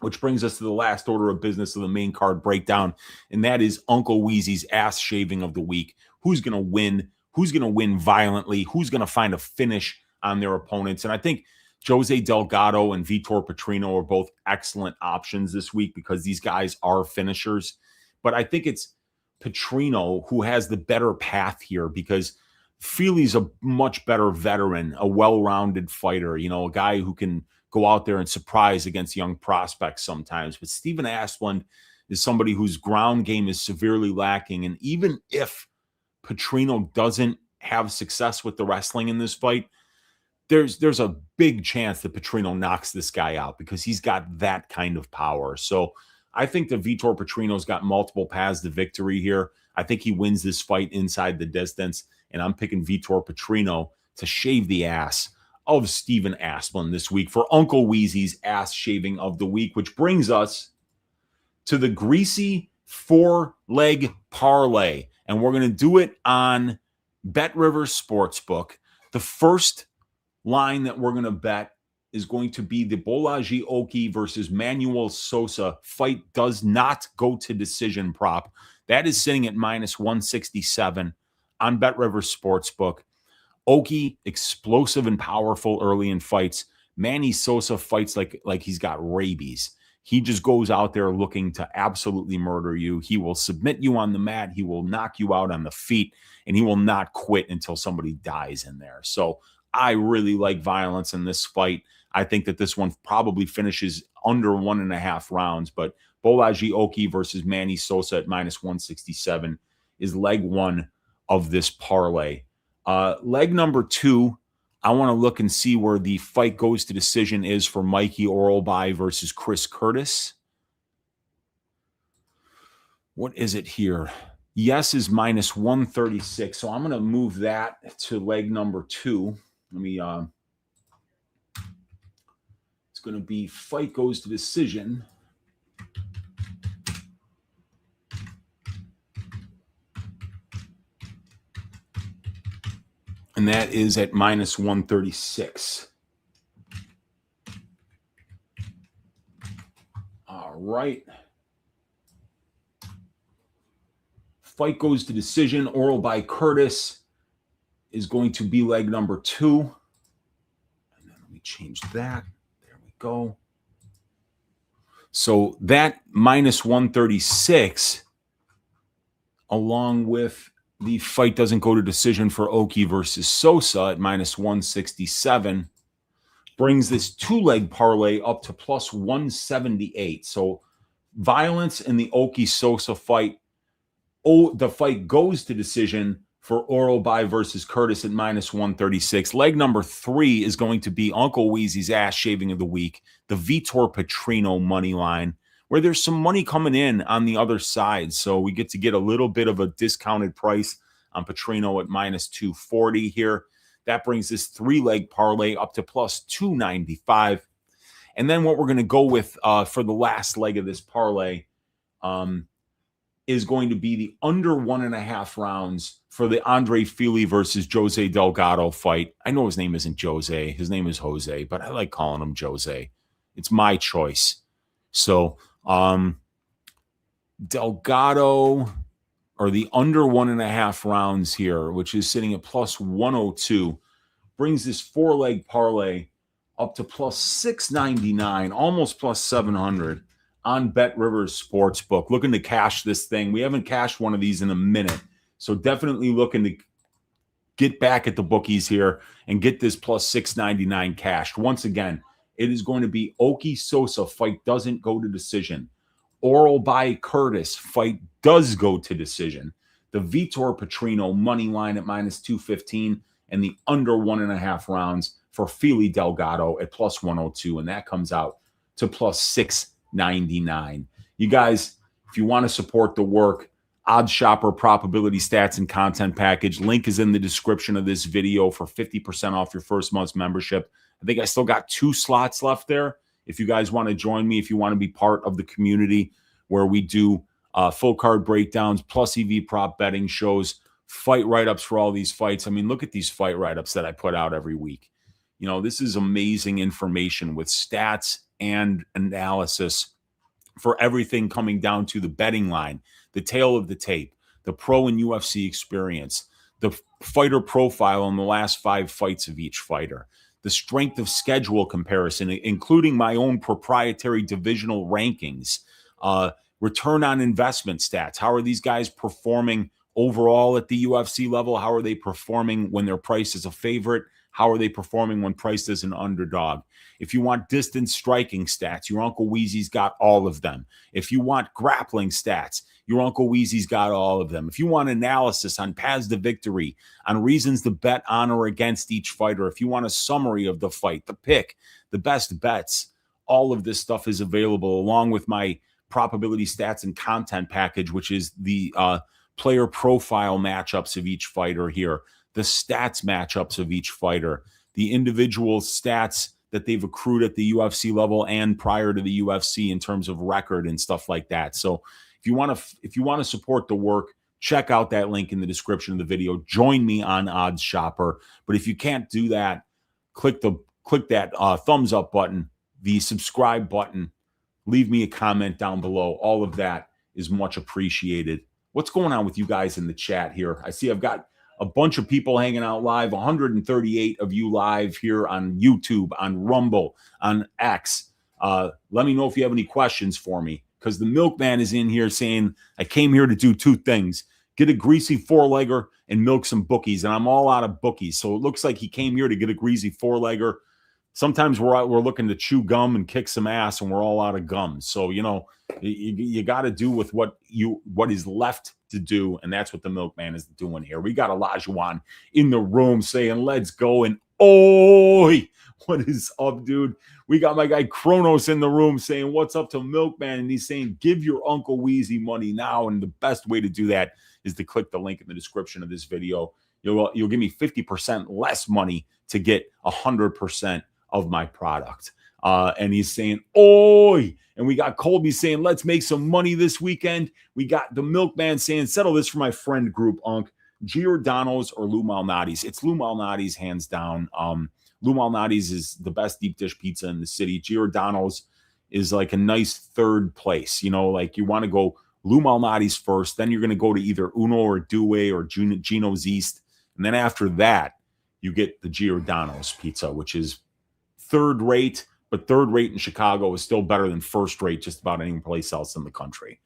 Which brings us to the last order of business of the main card breakdown, and that is Uncle Wheezy's ass shaving of the week. Who's going to win? Who's going to win violently? Who's going to find a finish on their opponents? And I think Jose Delgado and Vitor Patrino are both excellent options this week because these guys are finishers. But I think it's Patrino who has the better path here because Fili's a much better veteran, a well-rounded fighter, a guy who can go out there and surprise against young prospects sometimes. But Stephen Asplund is somebody whose ground game is severely lacking. And even if Patrino doesn't have success with the wrestling in this fight, there's a big chance that Patrino knocks this guy out because he's got that kind of power. So I think that Vitor Patrino's got multiple paths to victory here. I think he wins this fight inside the distance, and I'm picking Vitor Patrino to shave the ass of Stephen Asplund this week for Uncle Wheezy's ass shaving of the week, which brings us to the Greasy 4-leg parlay. And we're going to do it on Bet River Sportsbook. The first line that we're going to bet is going to be the Bolaji Oki versus Manuel Sosa fight does not go to decision prop. That is sitting at minus 167 on Bet River Sportsbook. Oki, explosive and powerful early in fights. Manny Sosa fights like he's got rabies. He just goes out there looking to absolutely murder you. He will submit you on the mat. He will knock you out on the feet, and he will not quit until somebody dies in there. So I really like violence in this fight. I think that this one probably finishes under 1.5 rounds, but Bolaji Oki versus Manny Sosa at minus 167 is leg one of this parlay. Leg number two, I want to look and see where the fight goes to decision is for Mikey Orolbai versus Chris Curtis. What is it here? Yes is minus 136. So I'm going to move that to leg number two. Let me, it's going to be fight goes to decision. And that is at minus 136. All right. Fight goes to decision. Orolbai Curtis is going to be leg number two. And then let me change that. There we go. So that minus 136, along with the fight doesn't go to decision for Oki versus Sosa at minus 167, brings this two-leg parlay up to plus 178. So violence in the Oki-Sosa fight. Oh, the fight goes to decision for Orolbai versus Curtis at minus 136. Leg number three is going to be Uncle Wheezy's ass shaving of the week, the Vitor Patrino money line, where there's some money coming in on the other side. So we get to get a little bit of a discounted price on Patrino at minus 240 here. That brings this three-leg parlay up to plus 295. And then what we're going to go with for the last leg of this parlay is going to be the under 1.5 rounds for the Andre Fili versus Jose Delgado fight. I know his name isn't Jose. His name is Jose, but I like calling him Jose. It's my choice. So Delgado, or the under 1.5 rounds here, which is sitting at plus 102, brings this four-leg parlay up to plus 699, almost plus 700 on Bet Rivers Sportsbook. Looking to cash this thing. We haven't cashed one of these in a minute, so definitely looking to get back at the bookies here and get this plus 699 cashed. Once again, it is going to be Oki Sosa fight doesn't go to decision. Orolbai Curtis fight does go to decision. The Vitor Patrino money line at minus 215 and the under 1.5 rounds for Fili Delgado at plus 102. And that comes out to plus 699. You guys, if you want to support the work, Odds Shopper probability stats and content package. Link is in the description of this video for 50% off your first month's membership. I think I still got 2 slots left there. If you guys want to join me, if you want to be part of the community where we do full card breakdowns, plus EV prop betting shows, fight write-ups for all these fights. I mean, look at these fight write-ups that I put out every week. You know, this is amazing information with stats and analysis for everything coming down to the betting line, the tail of the tape, the pro and UFC experience, the fighter profile in the last 5 fights of each fighter, the strength of schedule comparison, including my own proprietary divisional rankings, return on investment stats. How are these guys performing overall at the UFC level? How are they performing when they're priced as a favorite? How are they performing when priced as an underdog? If you want distance striking stats, your Uncle Wheezy's got all of them. If you want grappling stats, your Uncle Wheezy's got all of them. If you want analysis on paths to victory, on reasons to bet on or against each fighter, if you want a summary of the fight, the pick, the best bets, all of this stuff is available along with my probability stats and content package, which is the player profile matchups of each fighter here, the stats matchups of each fighter, the individual stats that they've accrued at the UFC level and prior to the UFC in terms of record and stuff like that. So if you want to support the work, check out that link in the description of the video. Join me on Odds Shopper. But if you can't do that, click that thumbs up button, the subscribe button, leave me a comment down below. All of that is much appreciated. What's going on with you guys in the chat here? I see I've got a bunch of people hanging out live, 138 of you live here on YouTube, on Rumble, on X. Let me know if you have any questions for me, because the milkman is in here saying, I came here to do two things: get a greasy four-legger and milk some bookies, and I'm all out of bookies. So it looks like he came here to get a greasy four-legger. Sometimes we're looking to chew gum and kick some ass, and we're all out of gum. So, you know, you got to do with what is left to do, and that's what the milkman is doing here. We got Olajuwon in the room saying, let's go, and oi, what is up, dude? We got my guy Kronos in the room saying, what's up to milkman? And he's saying, give your Uncle Wheezy money now, and the best way to do that is to click the link in the description of this video. You'll give me 50% less money to get 100% of my product. And he's saying, oi. And we got Colby saying, let's make some money this weekend. We got the milkman saying, settle this for my friend group, Unc. Giordano's or Lou Malnati's? It's Lou Malnati's, hands down. Lou Malnati's is the best deep dish pizza in the city. Giordano's is like a nice third place. You know, like you want to go Lou Malnati's first, then you're going to go to either Uno or Due or Gino's East. And then after that, you get the Giordano's pizza, which is third rate, but third rate in Chicago is still better than first rate just about any place else in the country.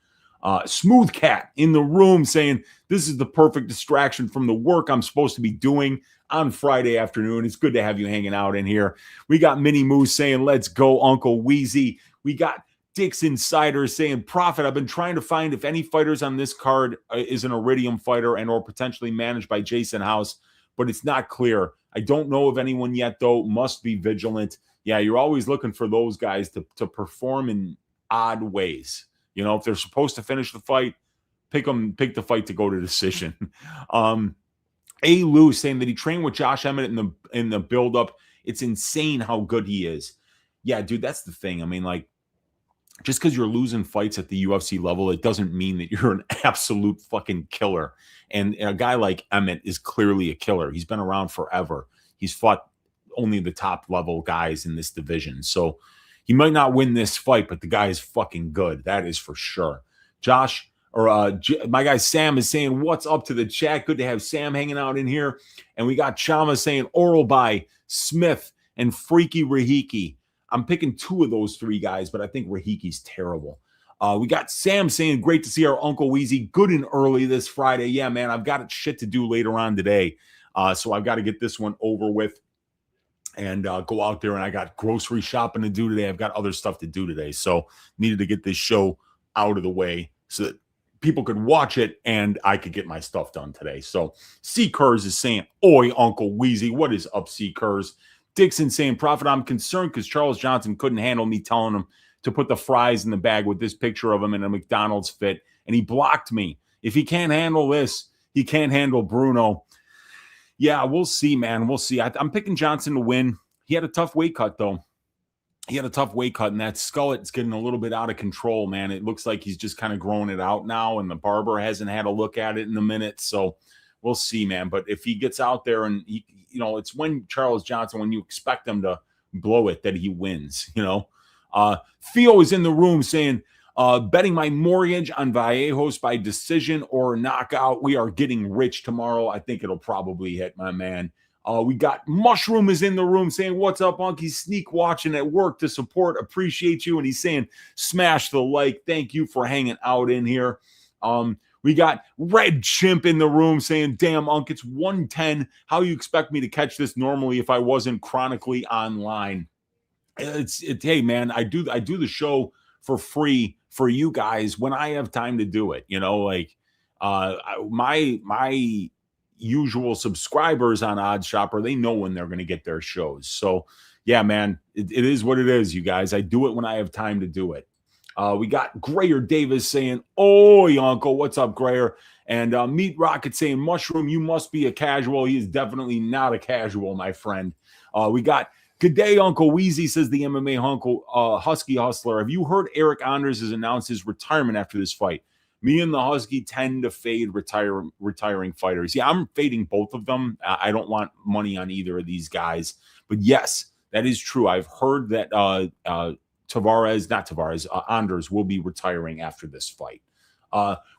Smooth Cat in the room saying, this is the perfect distraction from the work I'm supposed to be doing on Friday afternoon. It's good to have you hanging out in here. We got Minnie Moose saying, let's go, Uncle Wheezy. We got Dick's Insider saying, Profit, I've been trying to find if any fighters on this card is an Iridium fighter and or potentially managed by Jason House, but it's not clear. I don't know of anyone yet, though. Must be vigilant. Yeah, you're always looking for those guys to perform in odd ways. You know, if they're supposed to finish the fight, pick the fight to go to decision. A. Lou saying that he trained with Josh Emmett in the build-up. It's insane how good he is. Yeah, dude, that's the thing. I mean, like, just because you're losing fights at the UFC level, it doesn't mean that you're an absolute fucking killer. And a guy like Emmett is clearly a killer. He's been around forever. He's fought only the top level guys in this division. So he might not win this fight, but the guy is fucking good. That is for sure. Josh, or my guy Sam is saying, what's up to the chat? Good to have Sam hanging out in here. And we got Chama saying Orolbai, Smith, and Freaky Rahiki. I'm picking two of those three guys, but I think Rahiki's terrible. We got Sam saying, great to see our Uncle Wheezy good and early this Friday. Yeah, man, I've got shit to do later on today. So I've got to get this one over with and go out there. And I got grocery shopping to do today. I've got other stuff to do today. So needed to get this show out of the way so that people could watch it and I could get my stuff done today. So C. Kurz is saying, oi, Uncle Wheezy. What is up, C. Kurz? Dixon saying, Prophet, I'm concerned because Charles Johnson couldn't handle me telling him to put the fries in the bag with this picture of him in a McDonald's fit, and he blocked me. If he can't handle this, he can't handle Bruno. Yeah, we'll see, man. We'll see. I'm picking Johnson to win. He had a tough weight cut, though. He had a tough weight cut, and that skullet's getting a little bit out of control, man. It looks like he's just kind of growing it out now, and the barber hasn't had a look at it in a minute, so we'll see, man. But if he gets out there and, it's when Charles Johnson, when you expect him to blow it, that he wins, Theo is in the room saying, betting my mortgage on Vallejos by decision or knockout. We are getting rich tomorrow. I think it'll probably hit, my man. We got Mushroom is in the room saying, what's up, Unc? He's sneak watching at work to support. Appreciate you. And he's saying, smash the like. Thank you for hanging out in here. We got Red Chimp in the room saying, damn, Unc, it's 1:10. How you expect me to catch this normally if I wasn't chronically online? Hey, man, I do the show for free for you guys when I have time to do it. My usual subscribers on Odds Shopper, they know when they're going to get their shows. So yeah, man, it is what it is, you guys. I do it when I have time to do it. We got Grayer Davis saying, "Oi, Uncle, what's up, Grayer?" And Meat Rocket saying, "Mushroom, you must be a casual." He is definitely not a casual, my friend. We got good day, Uncle Wheezy, says the MMA Husky Hustler. Have you heard Eric Anders has announced his retirement after this fight? Me and the Husky tend to fade retiring fighters. Yeah, I'm fading both of them. I don't want money on either of these guys. But yes, that is true. I've heard that Anders will be retiring after this fight.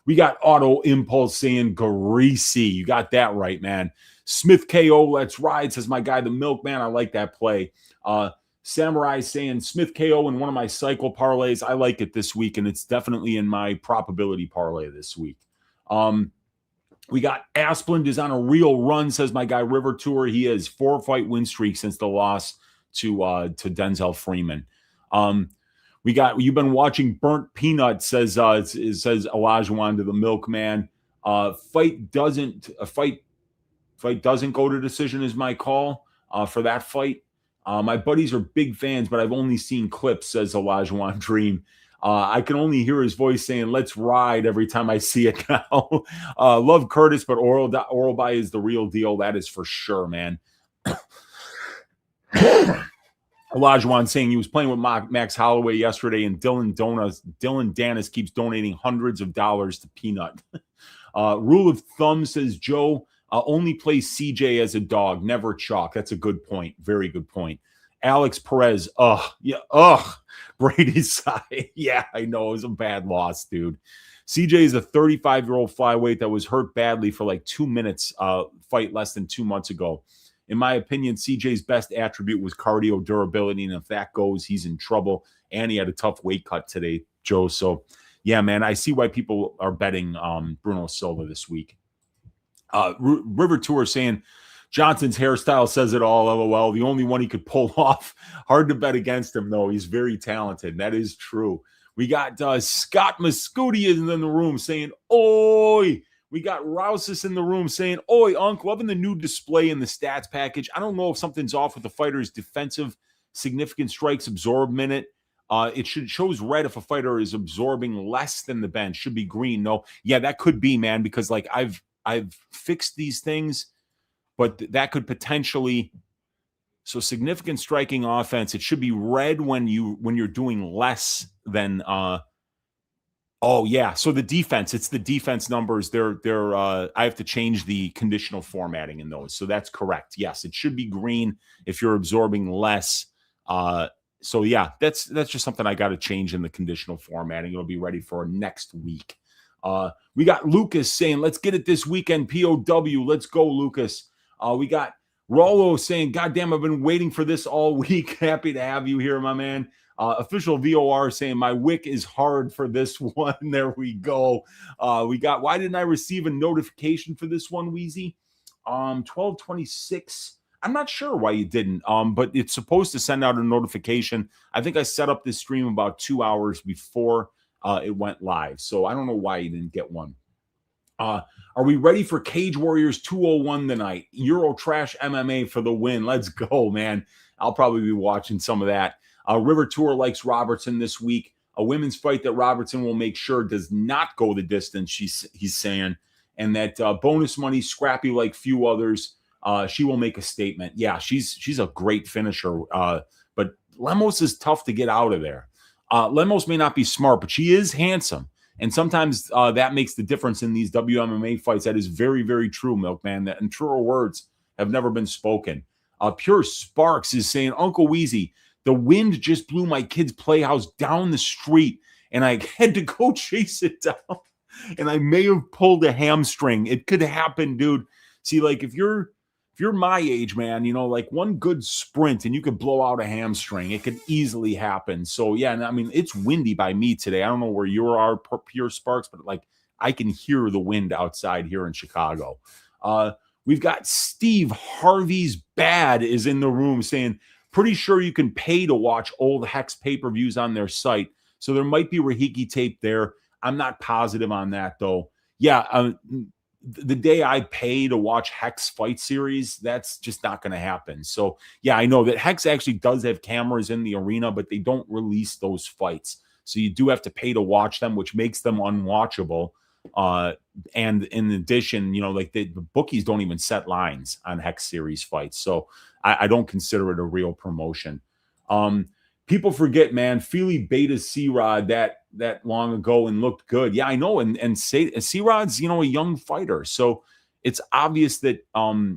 We got Auto Impulse saying Greasy. You got that right, man. Smith KO, let's ride, says my guy, the Milkman. I like that play. Samurai saying Smith KO in one of my cycle parlays. I like it this week, and it's definitely in my probability parlay this week. We got Asplund is on a real run, says my guy River Tour. He has 4-fight win streak since the loss to Denzel Freeman. We got you've been watching Burnt Peanut, says Olajuwon to the Milkman. Fight doesn't go to decision is my call for that fight. My buddies are big fans, but I've only seen clips, says Olajuwon Dream. I can only hear his voice saying, "Let's ride," every time I see it now. Love Curtis, but Orolbai is the real deal. That is for sure, man. Olajuwon saying he was playing with Max Holloway yesterday, and Dylan Danis keeps donating hundreds of dollars to Peanut. Rule of thumb, says Joe, only play CJ as a dog, never chalk. That's a good point. Very good point. Alex Perez, Brady's side. Yeah, I know. It was a bad loss, dude. CJ is a 35-year-old flyweight that was hurt badly for like 2 minutes fight less than 2 months ago. In my opinion, CJ's best attribute was cardio durability, and if that goes, he's in trouble. And he had a tough weight cut today, Joe. So, yeah, man, I see why people are betting Bruno Silva this week. River Tour saying Johnson's hairstyle says it all. LOL. The only one he could pull off. Hard to bet against him, though. He's very talented. That is true. We got Scott Mascuti in the room saying, "Oi." We got Rousis in the room saying, "Oi, Unc, loving the new display in the stats package. I don't know if something's off with the fighter's defensive significant strikes absorbed minute. It shows red if a fighter is absorbing less than the bench. Should be green. No, yeah, that could be, man, because like I've fixed these things, but that could potentially. So significant striking offense, it should be red when you're doing less than. Oh yeah, so the defense, it's the defense numbers. They're I have to change the conditional formatting in those. So that's correct. Yes, it should be green if you're absorbing less. So yeah, that's just something I got to change in the conditional formatting. It'll be ready for next week. We got Lucas saying, "Let's get it this weekend, POW. Let's go, Lucas." We got Rollo saying, "God damn, I've been waiting for this all week. Happy to have you here, my man." Official VOR saying, "My wick is hard for this one." There we go. We got, why didn't I receive a notification for this one, Wheezy? 12:26. I'm not sure why you didn't, but it's supposed to send out a notification. I think I set up this stream about 2 hours before it went live. So I don't know why you didn't get one. Are we ready for Cage Warriors 201 tonight? Euro Trash MMA for the win. Let's go, man. I'll probably be watching some of that. River Tour likes Robertson this week. A women's fight that Robertson will make sure does not go the distance, he's saying. And that bonus money, scrappy like few others, she will make a statement. Yeah, she's a great finisher. But Lemos is tough to get out of there. Lemos may not be smart, but she is handsome. And sometimes that makes the difference in these WMMA fights. That is very, very true, Milkman. And truer words have never been spoken. Pure Sparks is saying, "Uncle Wheezy, the wind just blew my kid's playhouse down the street, and I had to go chase it down. And I may have pulled a hamstring. It could happen, dude. See, like if you're my age, man, you know, like one good sprint and you could blow out a hamstring. It could easily happen. So yeah, I mean, it's windy by me today. I don't know where you are, Pure Sparks, but like I can hear the wind outside here in Chicago. We've got Steve Harvey's Bad is in the room saying, "Pretty sure you can pay to watch old Hex pay-per-views on their site. So there might be Rahiki tape there. I'm not positive on that, though." Yeah, the day I pay to watch Hex fight series, that's just not going to happen. So, yeah, I know that Hex actually does have cameras in the arena, but they don't release those fights. So you do have to pay to watch them, which makes them unwatchable. And in addition, like the bookies don't even set lines on Hex Series fights. So I don't consider it a real promotion. People forget, man, Fili beta C-Rod that long ago and looked good. Yeah, I know. And C-Rod's, a young fighter. So it's obvious that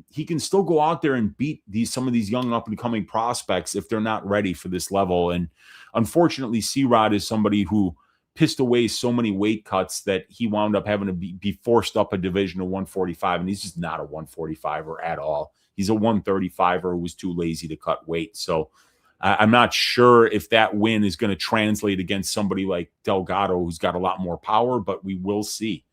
he can still go out there and beat some of these young up-and-coming prospects if they're not ready for this level. And unfortunately, C-Rod is somebody who pissed away so many weight cuts that he wound up having to be forced up a division of 145, and he's just not a 145er at all. He's a 135er who was too lazy to cut weight. So I'm not sure if that win is going to translate against somebody like Delgado, who's got a lot more power, but we will see.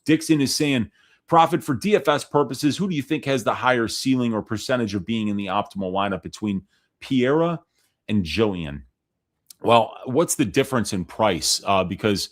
Dixon is saying, Prophet, for DFS purposes, who do you think has the higher ceiling or percentage of being in the optimal lineup between Piera and Jillian? Well, what's the difference in price? Because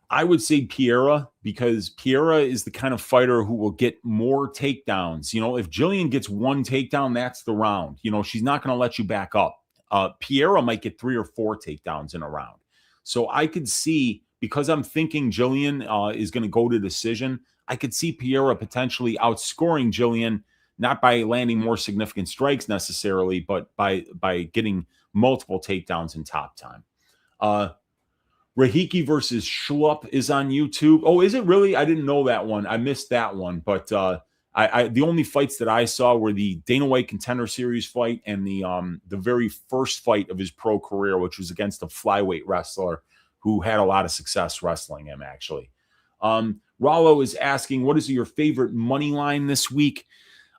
I would say Piera, because Piera is the kind of fighter who will get more takedowns. If Jillian gets one takedown, that's the round. She's not going to let you back up. Piera might get 3 or 4 takedowns in a round. So I could see, because I'm thinking Jillian is going to go to decision, I could see Piera potentially outscoring Jillian, not by landing more significant strikes necessarily, but by getting multiple takedowns in top time. Rahiki versus Schlupp is on YouTube. Oh, is it really? I didn't know that one. I missed that one. But the only fights that I saw were the Dana White Contender Series fight and the very first fight of his pro career, which was against a flyweight wrestler who had a lot of success wrestling him, actually. Rollo is asking, what is your favorite money line this week?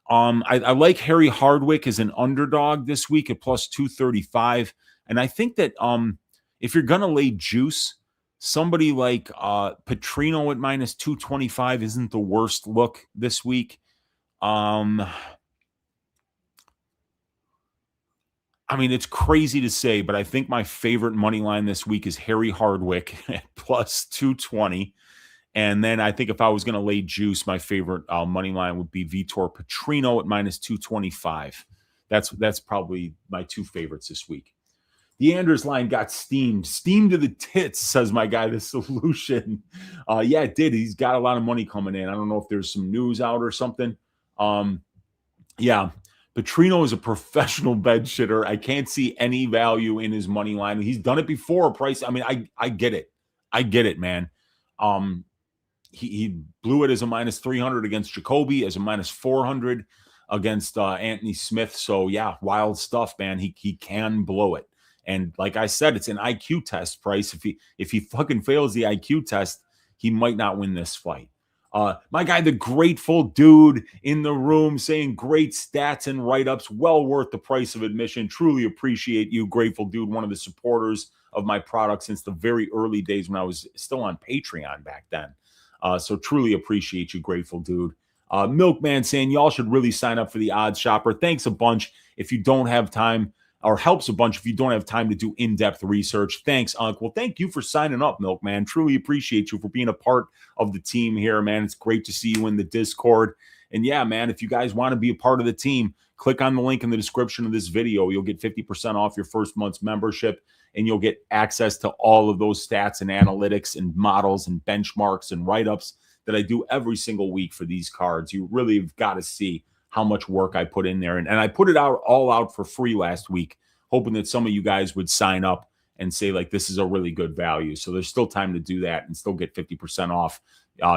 I like Harry Hardwick as an underdog this week at plus 235. And I think that if you're going to lay juice, somebody like Patrino at minus 225 isn't the worst look this week. It's crazy to say, but I think my favorite money line this week is Harry Hardwick at plus 220. And then I think if I was going to lay juice, my favorite money line would be Vitor Patrino at minus 225. That's probably my two favorites this week. The Anders line got steamed to the tits, says my guy, The Solution. Yeah, it did. He's got a lot of money coming in. I don't know if there's some news out or something. Yeah, Patrino is a professional bed shitter. I can't see any value in his money line. He's done it before. Price. I get it. I get it, man. He blew it as a minus 300 against Jacoby, as a minus 400 against Anthony Smith. So yeah, wild stuff, man. He can blow it. And like I said, it's an IQ test, Price. If he fucking fails the IQ test, he might not win this fight. My guy, the Grateful Dude in the room, saying great stats and write-ups, well worth the price of admission. Truly appreciate you, Grateful Dude, one of the supporters of my product since the very early days when I was still on Patreon back then. So truly appreciate you, Grateful Dude. Milkman saying y'all should really sign up for the Odds Shopper. Thanks a bunch if you don't have time, or helps a bunch if you don't have time to do in-depth research. Thanks, Unc. Well, thank you for signing up, Milkman. Truly appreciate you for being a part of the team here, man. It's great to see you in the Discord. And yeah, man, if you guys want to be a part of the team, click on the link in the description of this video. You'll get 50% off your first month's membership, and you'll get access to all of those stats and analytics and models and benchmarks and write-ups that I do every single week for these cards. You really have got to see how much work I put in there. And I put it all out for free last week, hoping that some of you guys would sign up and say, like, this is a really good value. So there's still time to do that and still get 50% off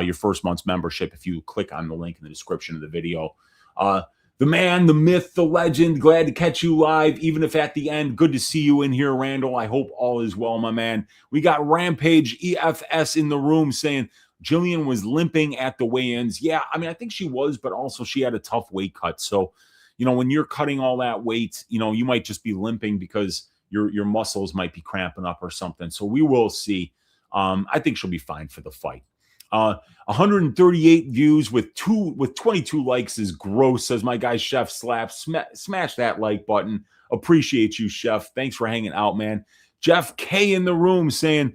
your first month's membership if you click on the link in the description of the video. The man, the myth, the legend, glad to catch you live, even if at the end. Good to see you in here, Randall. I hope all is well, my man. We got Rampage EFS in the room saying Jillian was limping at the weigh-ins. Yeah, I think she was, but also she had a tough weight cut. So, when you're cutting all that weight, you might just be limping because your muscles might be cramping up or something. So we will see. I think she'll be fine for the fight. 138 views with 22 likes is gross, says my guy Chef Slap. Smash that like button. Appreciate you, Chef. Thanks for hanging out, man. Jeff K in the room saying,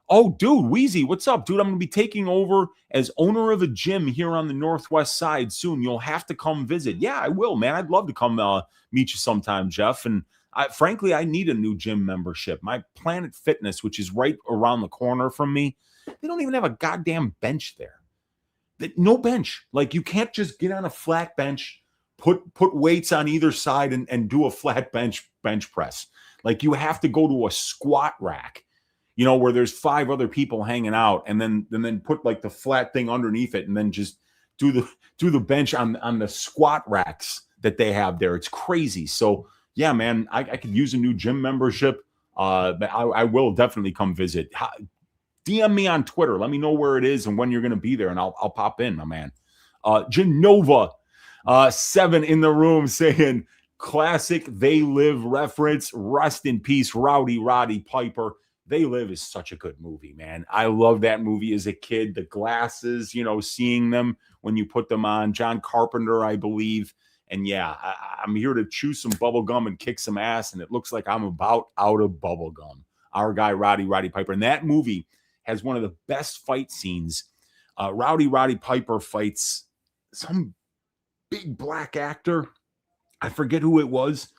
Oh, dude, Wheezy, what's up, dude? I'm going to be taking over as owner of a gym here on the Northwest side soon. You'll have to come visit. Yeah, I will, man. I'd love to come meet you sometime, Jeff. And frankly, I need a new gym membership. My Planet Fitness, which is right around the corner from me, they don't even have a goddamn bench there. No bench. Like, you can't just get on a flat bench, put weights on either side and do a flat bench press. Like, you have to go to a squat rack, where there's 5 other people hanging out, and then put like the flat thing underneath it, and then just do the bench on the squat racks that they have there. It's crazy. So yeah, man, I could use a new gym membership. But I will definitely come visit. DM me on Twitter. Let me know where it is and when you're going to be there, and I'll pop in, my man. Genova 7 in the room saying classic They Live reference. Rest in peace, Rowdy Roddy Piper. They Live is such a good movie, man. I love that movie as a kid. The glasses, seeing them when you put them on. John Carpenter, I believe. And yeah, I'm here to chew some bubble gum and kick some ass, and it looks like I'm about out of bubble gum. Our guy, Roddy Piper. And that movie has one of the best fight scenes. Roddy Piper fights some big black actor. I forget who it was,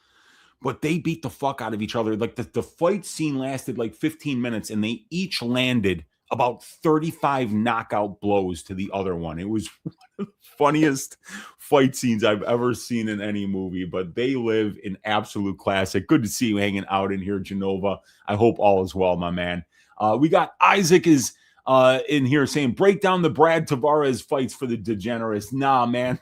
but they beat the fuck out of each other. Like the fight scene lasted like 15 minutes, and they each landed about 35 knockout blows to the other one. It was one of the funniest fight scenes I've ever seen in any movie, but They Live, an absolute classic. Good to see you hanging out in here, Genova. I hope all is well, my man. We got Isaac is in here saying, break down the Brad Tavares fights for the degenerates. Nah, man,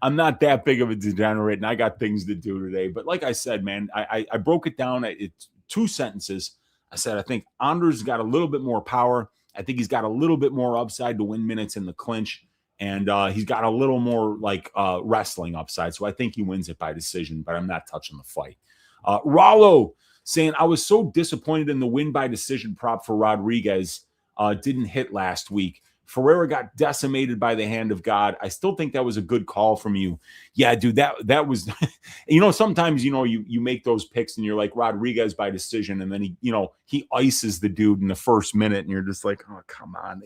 I'm not that big of a degenerate, and I got things to do today. But like I said, man, I broke it down. It's 2 sentences. I said, I think Anders got a little bit more power. I think he's got a little bit more upside to win minutes in the clinch. And he's got a little more like wrestling upside. So I think he wins it by decision, but I'm not touching the fight. Rollo saying, I was so disappointed in the win by decision prop for Rodriguez. Didn't hit last week. Ferreira got decimated by the hand of God. I still think that was a good call from you. Yeah, dude, that was, sometimes, you make those picks and you're like Rodriguez by decision. And then he ices the dude in the first minute. And you're just like, oh, come on.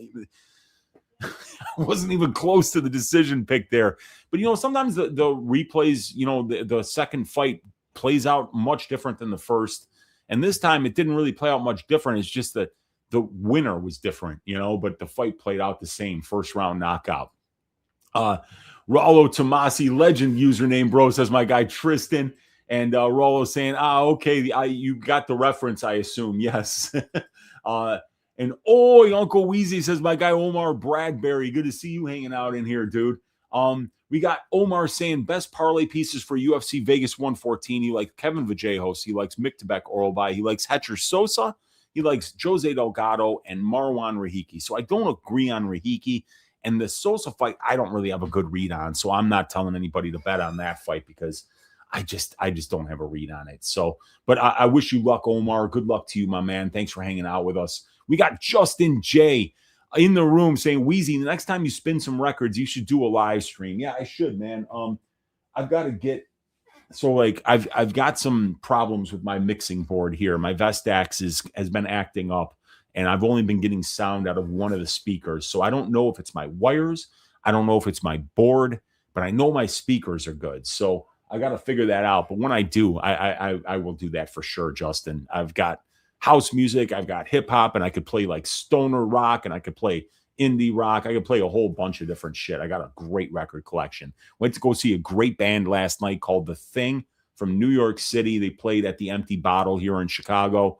I wasn't even close to the decision pick there. But, sometimes the replays, the second fight plays out much different than the first. And this time it didn't really play out much different. It's just that the winner was different, but the fight played out the same. First round knockout. Rollo Tomasi, legend username, bro, says my guy Tristan. And Rollo saying, okay, you got the reference, I assume. Yes. And Uncle Weezy says my guy Omar Bradbury. Good to see you hanging out in here, dude. We got Omar saying best parlay pieces for UFC Vegas 114. He likes Kevin Vallejos. He likes Miktabek Orolbai. He likes Hetcher Sosa. He likes Jose Delgado and Marwan Rahiki. So I don't agree on Rahiki. And the Sosa fight, I don't really have a good read on. So I'm not telling anybody to bet on that fight because I just don't have a read on it. So, but I wish you luck, Omar. Good luck to you, my man. Thanks for hanging out with us. We got Justin J in the room saying, Wheezy, the next time you spin some records, you should do a live stream. Yeah, I should, man. I've got to get... So, like, I've got some problems with my mixing board here. My Vestax has been acting up, and I've only been getting sound out of one of the speakers. So I don't know if it's my wires. I don't know if it's my board, but I know my speakers are good. So I got to figure that out. But when I do, I will do that for sure, Justin. I've got house music. I've got hip hop, and I could play like stoner rock, and I could play indie rock. I could play a whole bunch of different shit. I got a great record collection. Went to go see a great band last night called The Thing from New York City. They played at the Empty Bottle here in Chicago.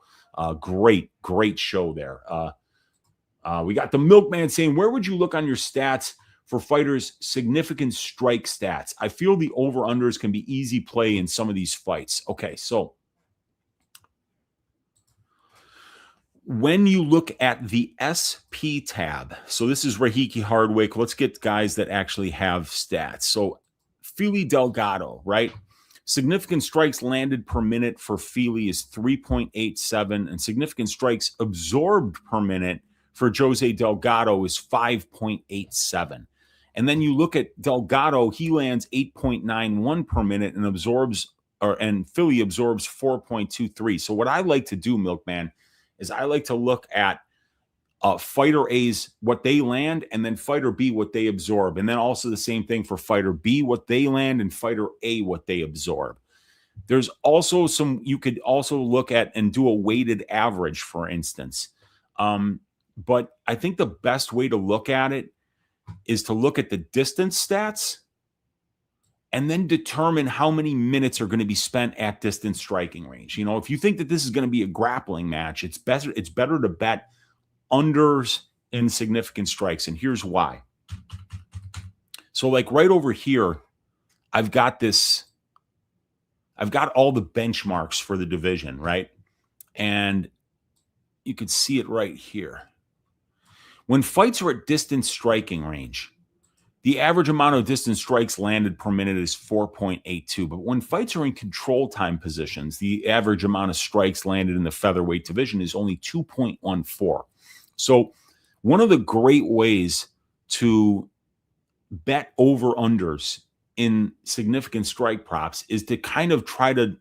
Great show there. We got the Milkman saying, where would you look on your stats for fighters' significant strike stats? I feel the over-unders can be easy play in some of these fights. Okay, so when you look at the SP tab, so this is Rahiki Hardwick. Let's get guys that actually have stats. So Fili Delgado, right? Significant strikes landed per minute for Fili is 3.87, and significant strikes absorbed per minute for Jose Delgado is 5.87. And then you look at Delgado, he lands 8.91 per minute and Fili absorbs 4.23. So what I like to do, Milkman, is I like to look at fighter A's what they land, and then fighter B what they absorb. And then also the same thing for fighter B, what they land, and fighter A what they absorb. There's also you could also look at and do a weighted average, for instance. But I think the best way to look at it is to look at the distance stats and then determine how many minutes are going to be spent at distance striking range. You know, if you think that this is going to be a grappling match, it's better to bet unders in significant strikes. And here's why. So like right over here, I've got all the benchmarks for the division, right? And you could see it right here. When fights are at distance striking range, the average amount of distance strikes landed per minute is 4.82. But when fights are in control time positions, the average amount of strikes landed in the featherweight division is only 2.14. So one of the great ways to bet over-unders in significant strike props is to kind of try to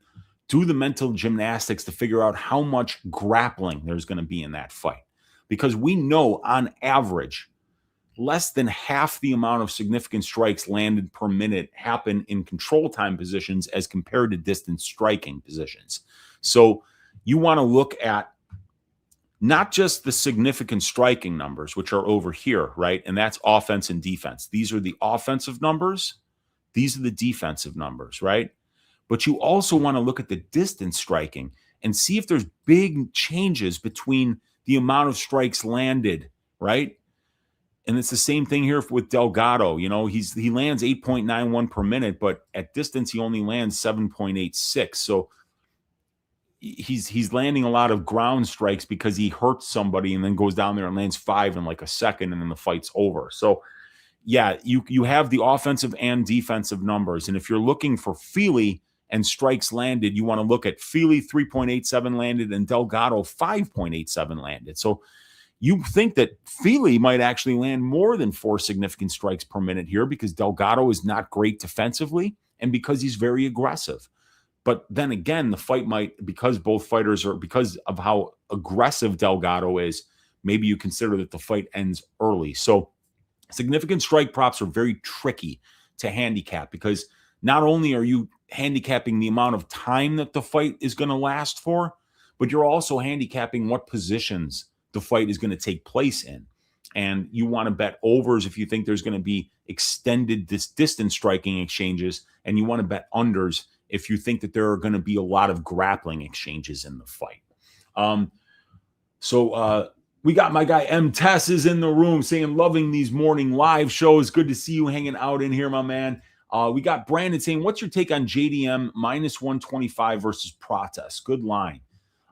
do the mental gymnastics to figure out how much grappling there's going to be in that fight. Because we know on average, less than half the amount of significant strikes landed per minute happen in control time positions as compared to distance striking positions. So you want to look at not just the significant striking numbers, which are over here, right? And that's offense and defense. These are the offensive numbers. These are the defensive numbers, right? But you also want to look at the distance striking and see if there's big changes between the amount of strikes landed, right? And it's the same thing here with Delgado. You know, he lands 8.91 per minute, but at distance he only lands 7.86. So he's landing a lot of ground strikes because he hurts somebody and then goes down there and lands 5 in like a second, and then the fight's over. So yeah, you have the offensive and defensive numbers. And if you're looking for Fili and strikes landed, you want to look at Fili 3.87 landed and Delgado 5.87 landed. So you think that Fili might actually land more than 4 significant strikes per minute here because Delgado is not great defensively and because he's very aggressive. But then again, the fight might, because both fighters are, because of how aggressive Delgado is, maybe you consider that the fight ends early. So significant strike props are very tricky to handicap because not only are you handicapping the amount of time that the fight is going to last for, but you're also handicapping what positions the fight is going to take place in. And you want to bet overs if you think there's going to be extended distance striking exchanges, and you want to bet unders if you think that there are going to be a lot of grappling exchanges in the fight. We got my guy M. Tess is in the room saying, loving these morning live shows. Good to see you hanging out in here, my man. We got Brandon saying, what's your take on JDM minus 125 versus Protest? Good line.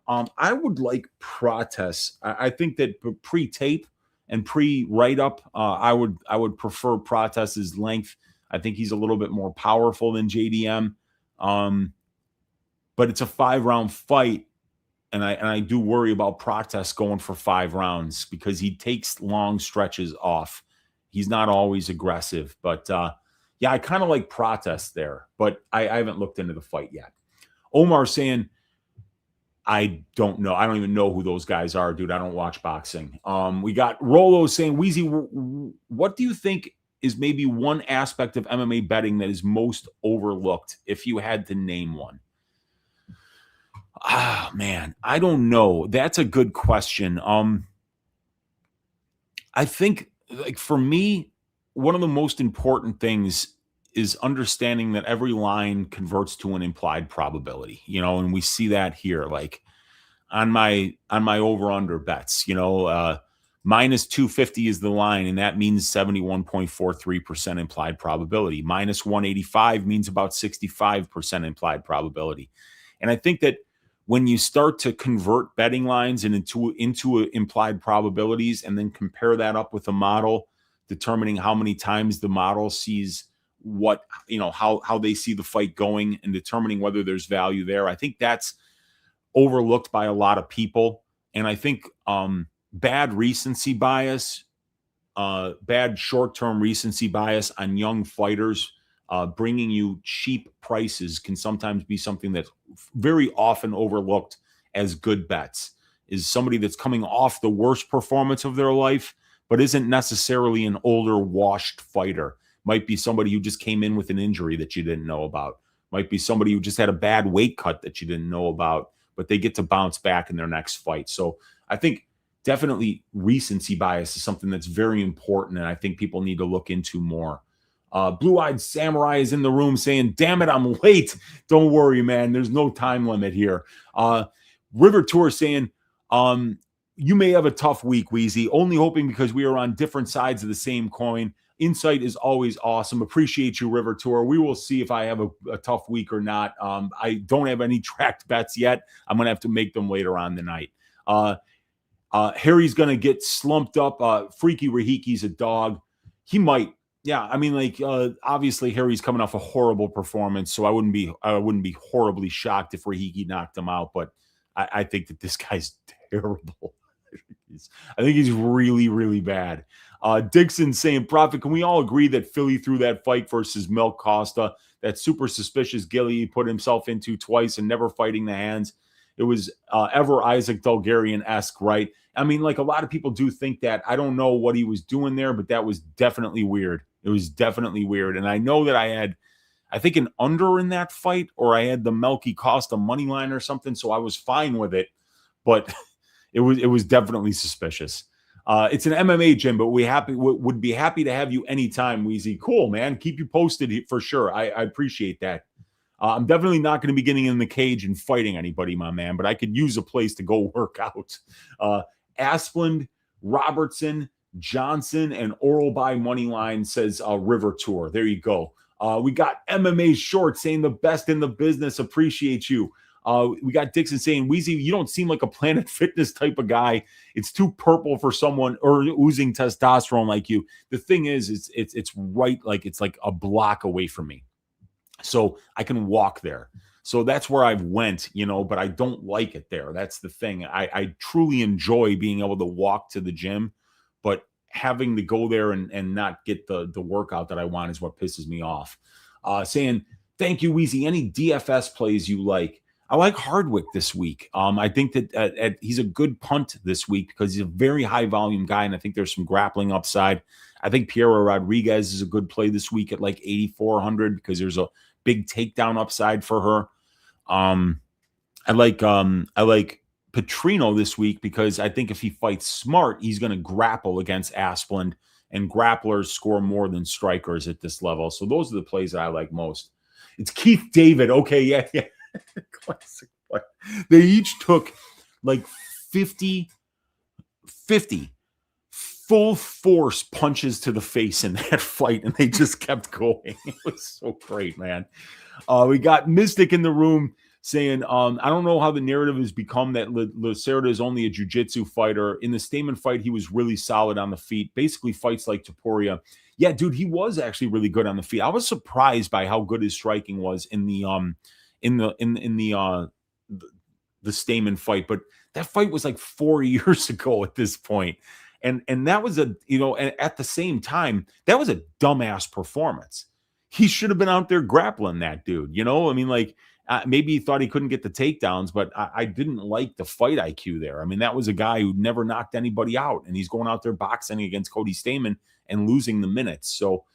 I would like Protest. I think that pre-tape and pre-write-up, I would prefer Protest's length. I think he's a little bit more powerful than JDM. But it's a 5-round fight. And I do worry about Protest going for 5 rounds because he takes long stretches off. He's not always aggressive. But, yeah, I kind of like Protest there. But I haven't looked into the fight yet. Omar saying, I don't know. I don't even know who those guys are, dude. I don't watch boxing. We got Rolo saying, Wheezy, what do you think is maybe one aspect of MMA betting that is most overlooked if you had to name one? Ah, man, I don't know. That's a good question. I think, like, for me, one of the most important things is understanding that every line converts to an implied probability, you know, and we see that here, like on my over-under bets, you know, minus 250 is the line, and that means 71.43% implied probability. Minus 185 means about 65% implied probability. And I think that when you start to convert betting lines into implied probabilities and then compare that up with a model, determining how many times the model sees what, you know, how they see the fight going and determining whether there's value there, I think that's overlooked by a lot of people. And I think bad recency bias, bad short-term recency bias on young fighters bringing you cheap prices can sometimes be something that's very often overlooked as good bets. is somebody that's coming off the worst performance of their life, but isn't necessarily an older, washed fighter. Might be somebody who just came in with an injury that you didn't know about. Might be somebody who just had a bad weight cut that you didn't know about, but they get to bounce back in their next fight. So I think definitely recency bias is something that's very important, and I think people need to look into more. Blue-Eyed Samurai is in the room saying, damn it, I'm late. Don't worry, man. There's no time limit here. River Tour saying, you may have a tough week, Wheezy. Only hoping because we are on different sides of the same coin. Insight is always awesome. Appreciate you, River Tour. We will see if I have a tough week or not. I don't have any tracked bets yet. I'm going to have to make them later on the night. Harry's going to get slumped up. Freaky Rahiki's a dog. He might. Yeah, I mean, like, obviously Harry's coming off a horrible performance, so I wouldn't be horribly shocked if Rahiki knocked him out, but I think that this guy's terrible. I think he's really, really bad. Dixon saying, Prophet, can we all agree that Fili threw that fight versus Mel Costa, that super suspicious gilly he put himself into twice and never fighting the hands? It was ever Isaac Dulgarian-esque, right? I mean, like, a lot of people do think that. I don't know what he was doing there, but that was definitely weird. It was definitely weird. And I know that I had, I think, an under in that fight, or I had the Melky Costa money line or something, so I was fine with it. But it was definitely suspicious. It's an MMA gym, but would be happy to have you anytime, Wheezy. Cool, man. Keep you posted for sure. I appreciate that. I'm definitely not going to be getting in the cage and fighting anybody, my man, but I could use a place to go work out. Asplund, Robertson, Johnson, and Orolbai money line, says River Tour. There you go. We got MMA Short saying the best in the business. Appreciate you. We got Dixon saying, Wheezy, you don't seem like a Planet Fitness type of guy. It's too purple for someone or oozing testosterone like you. The thing is, it's right, like it's like a block away from me. So I can walk there. So that's where I've went, but I don't like it there. That's the thing. I truly enjoy being able to walk to the gym, but having to go there and not get the workout that I want is what pisses me off. Saying, thank you, Wheezy. Any DFS plays you like? I like Hardwick this week. I think that he's a good punt this week because he's a very high volume guy, and I think there's some grappling upside. I think Piero Rodriguez is a good play this week at like 8,400 because there's a big takedown upside for her. I like Patrino this week because I think if he fights smart, he's going to grapple against Asplund, and grapplers score more than strikers at this level. So those are the plays that I like most. It's Keith David. Okay, yeah. Classic. They each took like 50 full force punches to the face in that fight, and they just kept going. It was so great, man. We got Mystic in the room saying, I don't know how the narrative has become that Lacerda is only a jiu-jitsu fighter. In the Stamen fight, he was really solid on the feet, basically fights like Topuria. Yeah, dude, he was actually really good on the feet. I was surprised by how good his striking was in the Stamen fight, but that fight was like 4 years ago at this point. And that was and at the same time, that was a dumbass performance. He should have been out there grappling that dude, I mean, like, maybe he thought he couldn't get the takedowns, but I didn't like the fight IQ there. I mean, that was a guy who never knocked anybody out, and he's going out there boxing against Cody Stamen and losing the minutes. So,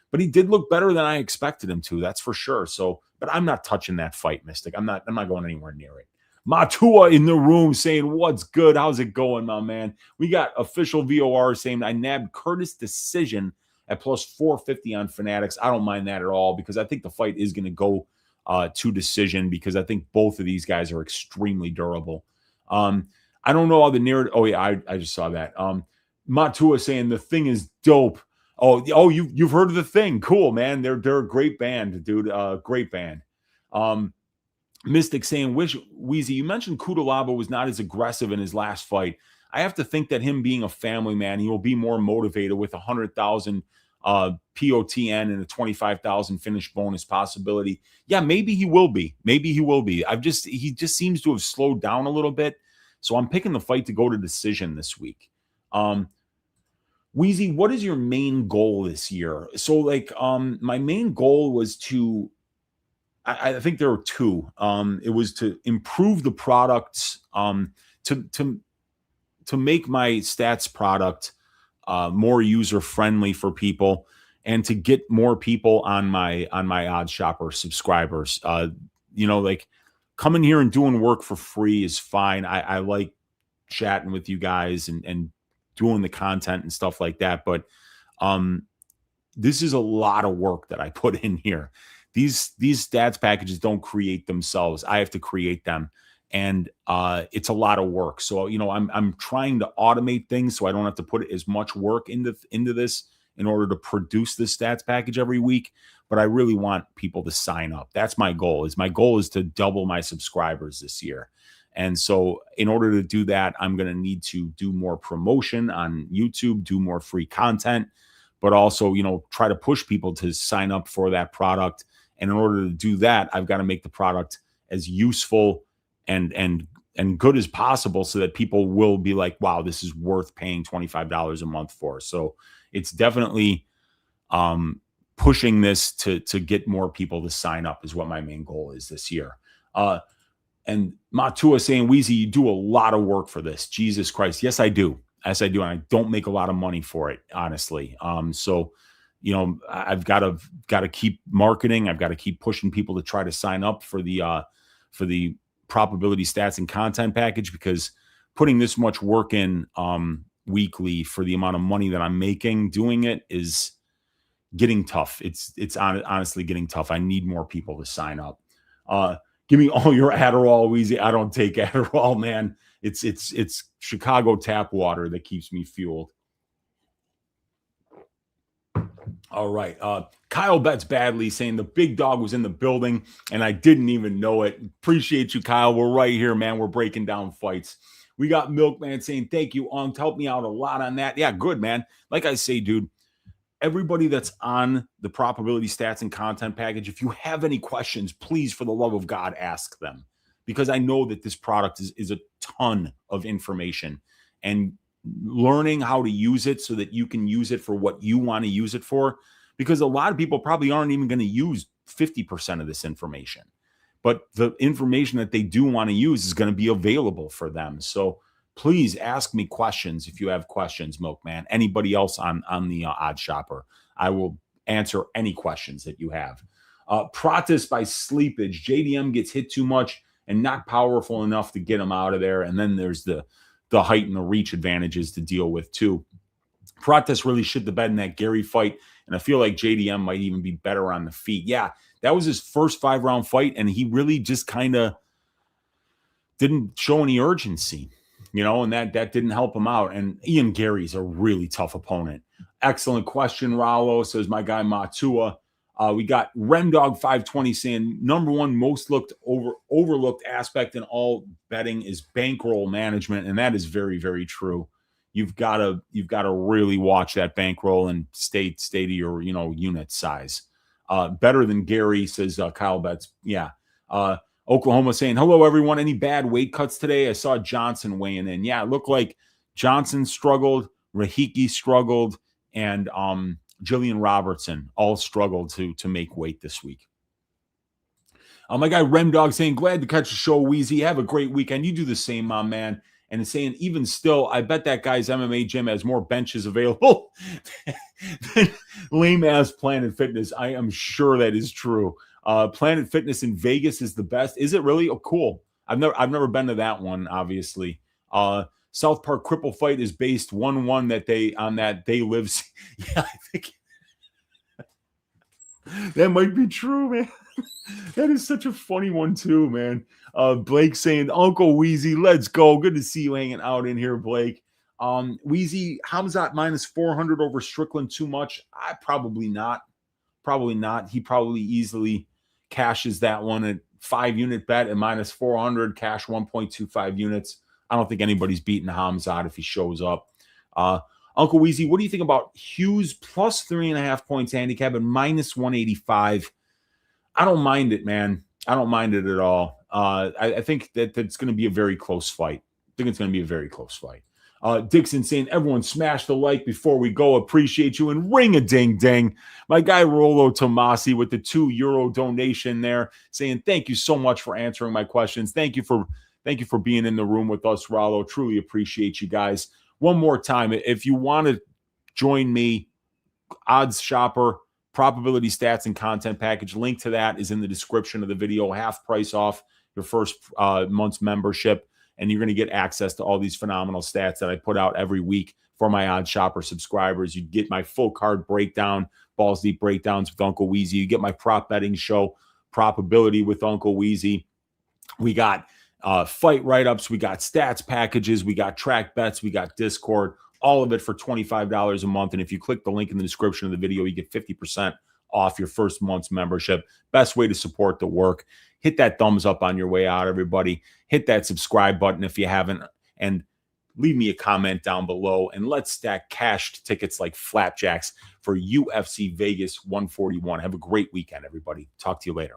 but he did look better than I expected him to, that's for sure. So, but I'm not touching that fight, Mystic. I'm not going anywhere near it. Matua in the room saying, what's good? How's it going, my man? We got official VOR saying, I nabbed Curtis decision at plus 450 on Fanatics. I don't mind that at all because I think the fight is going to go to decision because I think both of these guys are extremely durable. I don't know how the narrative. Oh, yeah, I just saw that. Matua saying the thing is dope. Oh, you've heard of the thing. Cool, man. They're a great band, dude. Great band. Mystic saying, Wheezy, you mentioned Cutelaba was not as aggressive in his last fight. I have to think that him being a family man, he will be more motivated with 100,000 POTN and a 25,000 finish bonus possibility. Yeah, maybe he will be. Maybe he will be. He just seems to have slowed down a little bit. So I'm picking the fight to go to decision this week. Wheezy, what is your main goal this year? So like, my main goal was to, I think there were two. It was to improve the products, to make my stats product more user friendly for people, and to get more people on my Odds Shopper subscribers. Like coming here and doing work for free is fine. I like chatting with you guys and doing the content and stuff like that. But this is a lot of work that I put in here. These stats packages don't create themselves. I have to create them. And it's a lot of work. So, I'm trying to automate things so I don't have to put as much work into this in order to produce this stats package every week. But I really want people to sign up. That's my goal. My goal is to double my subscribers this year. And so in order to do that, I'm going to need to do more promotion on YouTube, do more free content, but also, try to push people to sign up for that product. And in order to do that, I've got to make the product as useful and good as possible so that people will be like, wow, this is worth paying $25 a month for. So it's definitely pushing this to get more people to sign up is what my main goal is this year. And Matua saying, Weezy, you do a lot of work for this. Jesus Christ. Yes, I do. Yes, I do. And I don't make a lot of money for it, honestly. So, I've got to keep marketing. I've got to keep pushing people to try to sign up for the probability stats and content package, because putting this much work in weekly for the amount of money that I'm making doing it is getting tough. It's honestly getting tough. I need more people to sign up. Give me all your Adderall, Weezy. I don't take Adderall, man. It's Chicago tap water that keeps me fueled. All right. Kyle bets badly, saying the big dog was in the building and I didn't even know it. Appreciate you, Kyle. We're right here, man. We're breaking down fights. We got Milkman saying, thank you, Unc. Help me out a lot on that. Yeah, good, man. Like I say, dude, everybody that's on the probability stats and content package, if you have any questions, please, for the love of God, ask them. Because I know that this product is a ton of information. And learning how to use it so that you can use it for what you want to use it for, because a lot of people probably aren't even going to use 50% of this information, but the information that they do want to use is going to be available for them. So please ask me questions if you have questions, Milkman. Anybody else on the Odd Shopper, I will answer any questions that you have. Pratis by sleepage. JDM gets hit too much and not powerful enough to get him out of there, and then there's the height and the reach advantages to deal with too. Pratis really shit the bed in that Gary fight, and I feel like JDM might even be better on the feet. Yeah, that was his first 5-round fight, and he really just kind of didn't show any urgency, and that didn't help him out. And Ian Gary's a really tough opponent. Excellent question, Rallo, says my guy Matua. We got Rendog 520 saying number one most overlooked aspect in all betting is bankroll management, and that is very, very true. You've got to really watch that bankroll and stay to your unit size. Better than Gary, says Kyle Betts. Yeah. Oklahoma saying hello everyone. Any bad weight cuts today? I saw Johnson weighing in. Yeah, it looked like Johnson struggled, Rahiki struggled, and Jillian Robertson all struggled to make weight this week. My guy Remdog saying, glad to catch the show, Weezy. Have a great weekend. You do the same, my man. And saying, even still, I bet that guy's MMA gym has more benches available than lame-ass Planet Fitness. I am sure that is true. Planet Fitness in Vegas is the best. Is it really? Oh, cool. I've never been to that one, obviously. South Park Cripple Fight is based 1-1 that they live. Yeah, I think that might be true, man. That is such a funny one too, man. Blake saying, Uncle Weezy, let's go. Good to see you hanging out in here, Blake. Weezy, Hamzat minus 400 over Strickland too much? Probably not. Probably not. He probably easily cashes that one at 5-unit bet at minus 400, cash 1.25 units. I don't think anybody's beating Hamzat if he shows up. Uncle Weezy, what do you think about Hughes plus 3.5 points handicap and minus 185? I don't mind it, man. I don't mind it at all. I think that it's going to be a very close fight. I think it's going to be a very close fight. Dixon saying, everyone smash the like before we go. Appreciate you. And ring a ding ding. My guy Rolo Tomasi with the €2 donation there saying, thank you so much for answering my questions. Thank you for Thank you for being in the room with us, Rollo. Truly appreciate you guys. One more time, if you want to join me, Odds Shopper, probability stats and content package, link to that is in the description of the video. Half price off your first month's membership, and you're going to get access to all these phenomenal stats that I put out every week for my Odds Shopper subscribers. You get my full card breakdown, balls deep breakdowns with Uncle Weezy. You get my prop betting show, Probability with Uncle Weezy. We got fight write-ups, we got stats packages, we got track bets, we got Discord, all of it for $25 a month. And if you click the link in the description of the video, you get 50% off your first month's membership. Best way to support the work. Hit that thumbs up on your way out, everybody. Hit that subscribe button if you haven't, and leave me a comment down below, and let's stack cashed tickets like flapjacks for UFC Vegas 141. Have a great weekend, everybody. Talk to you later.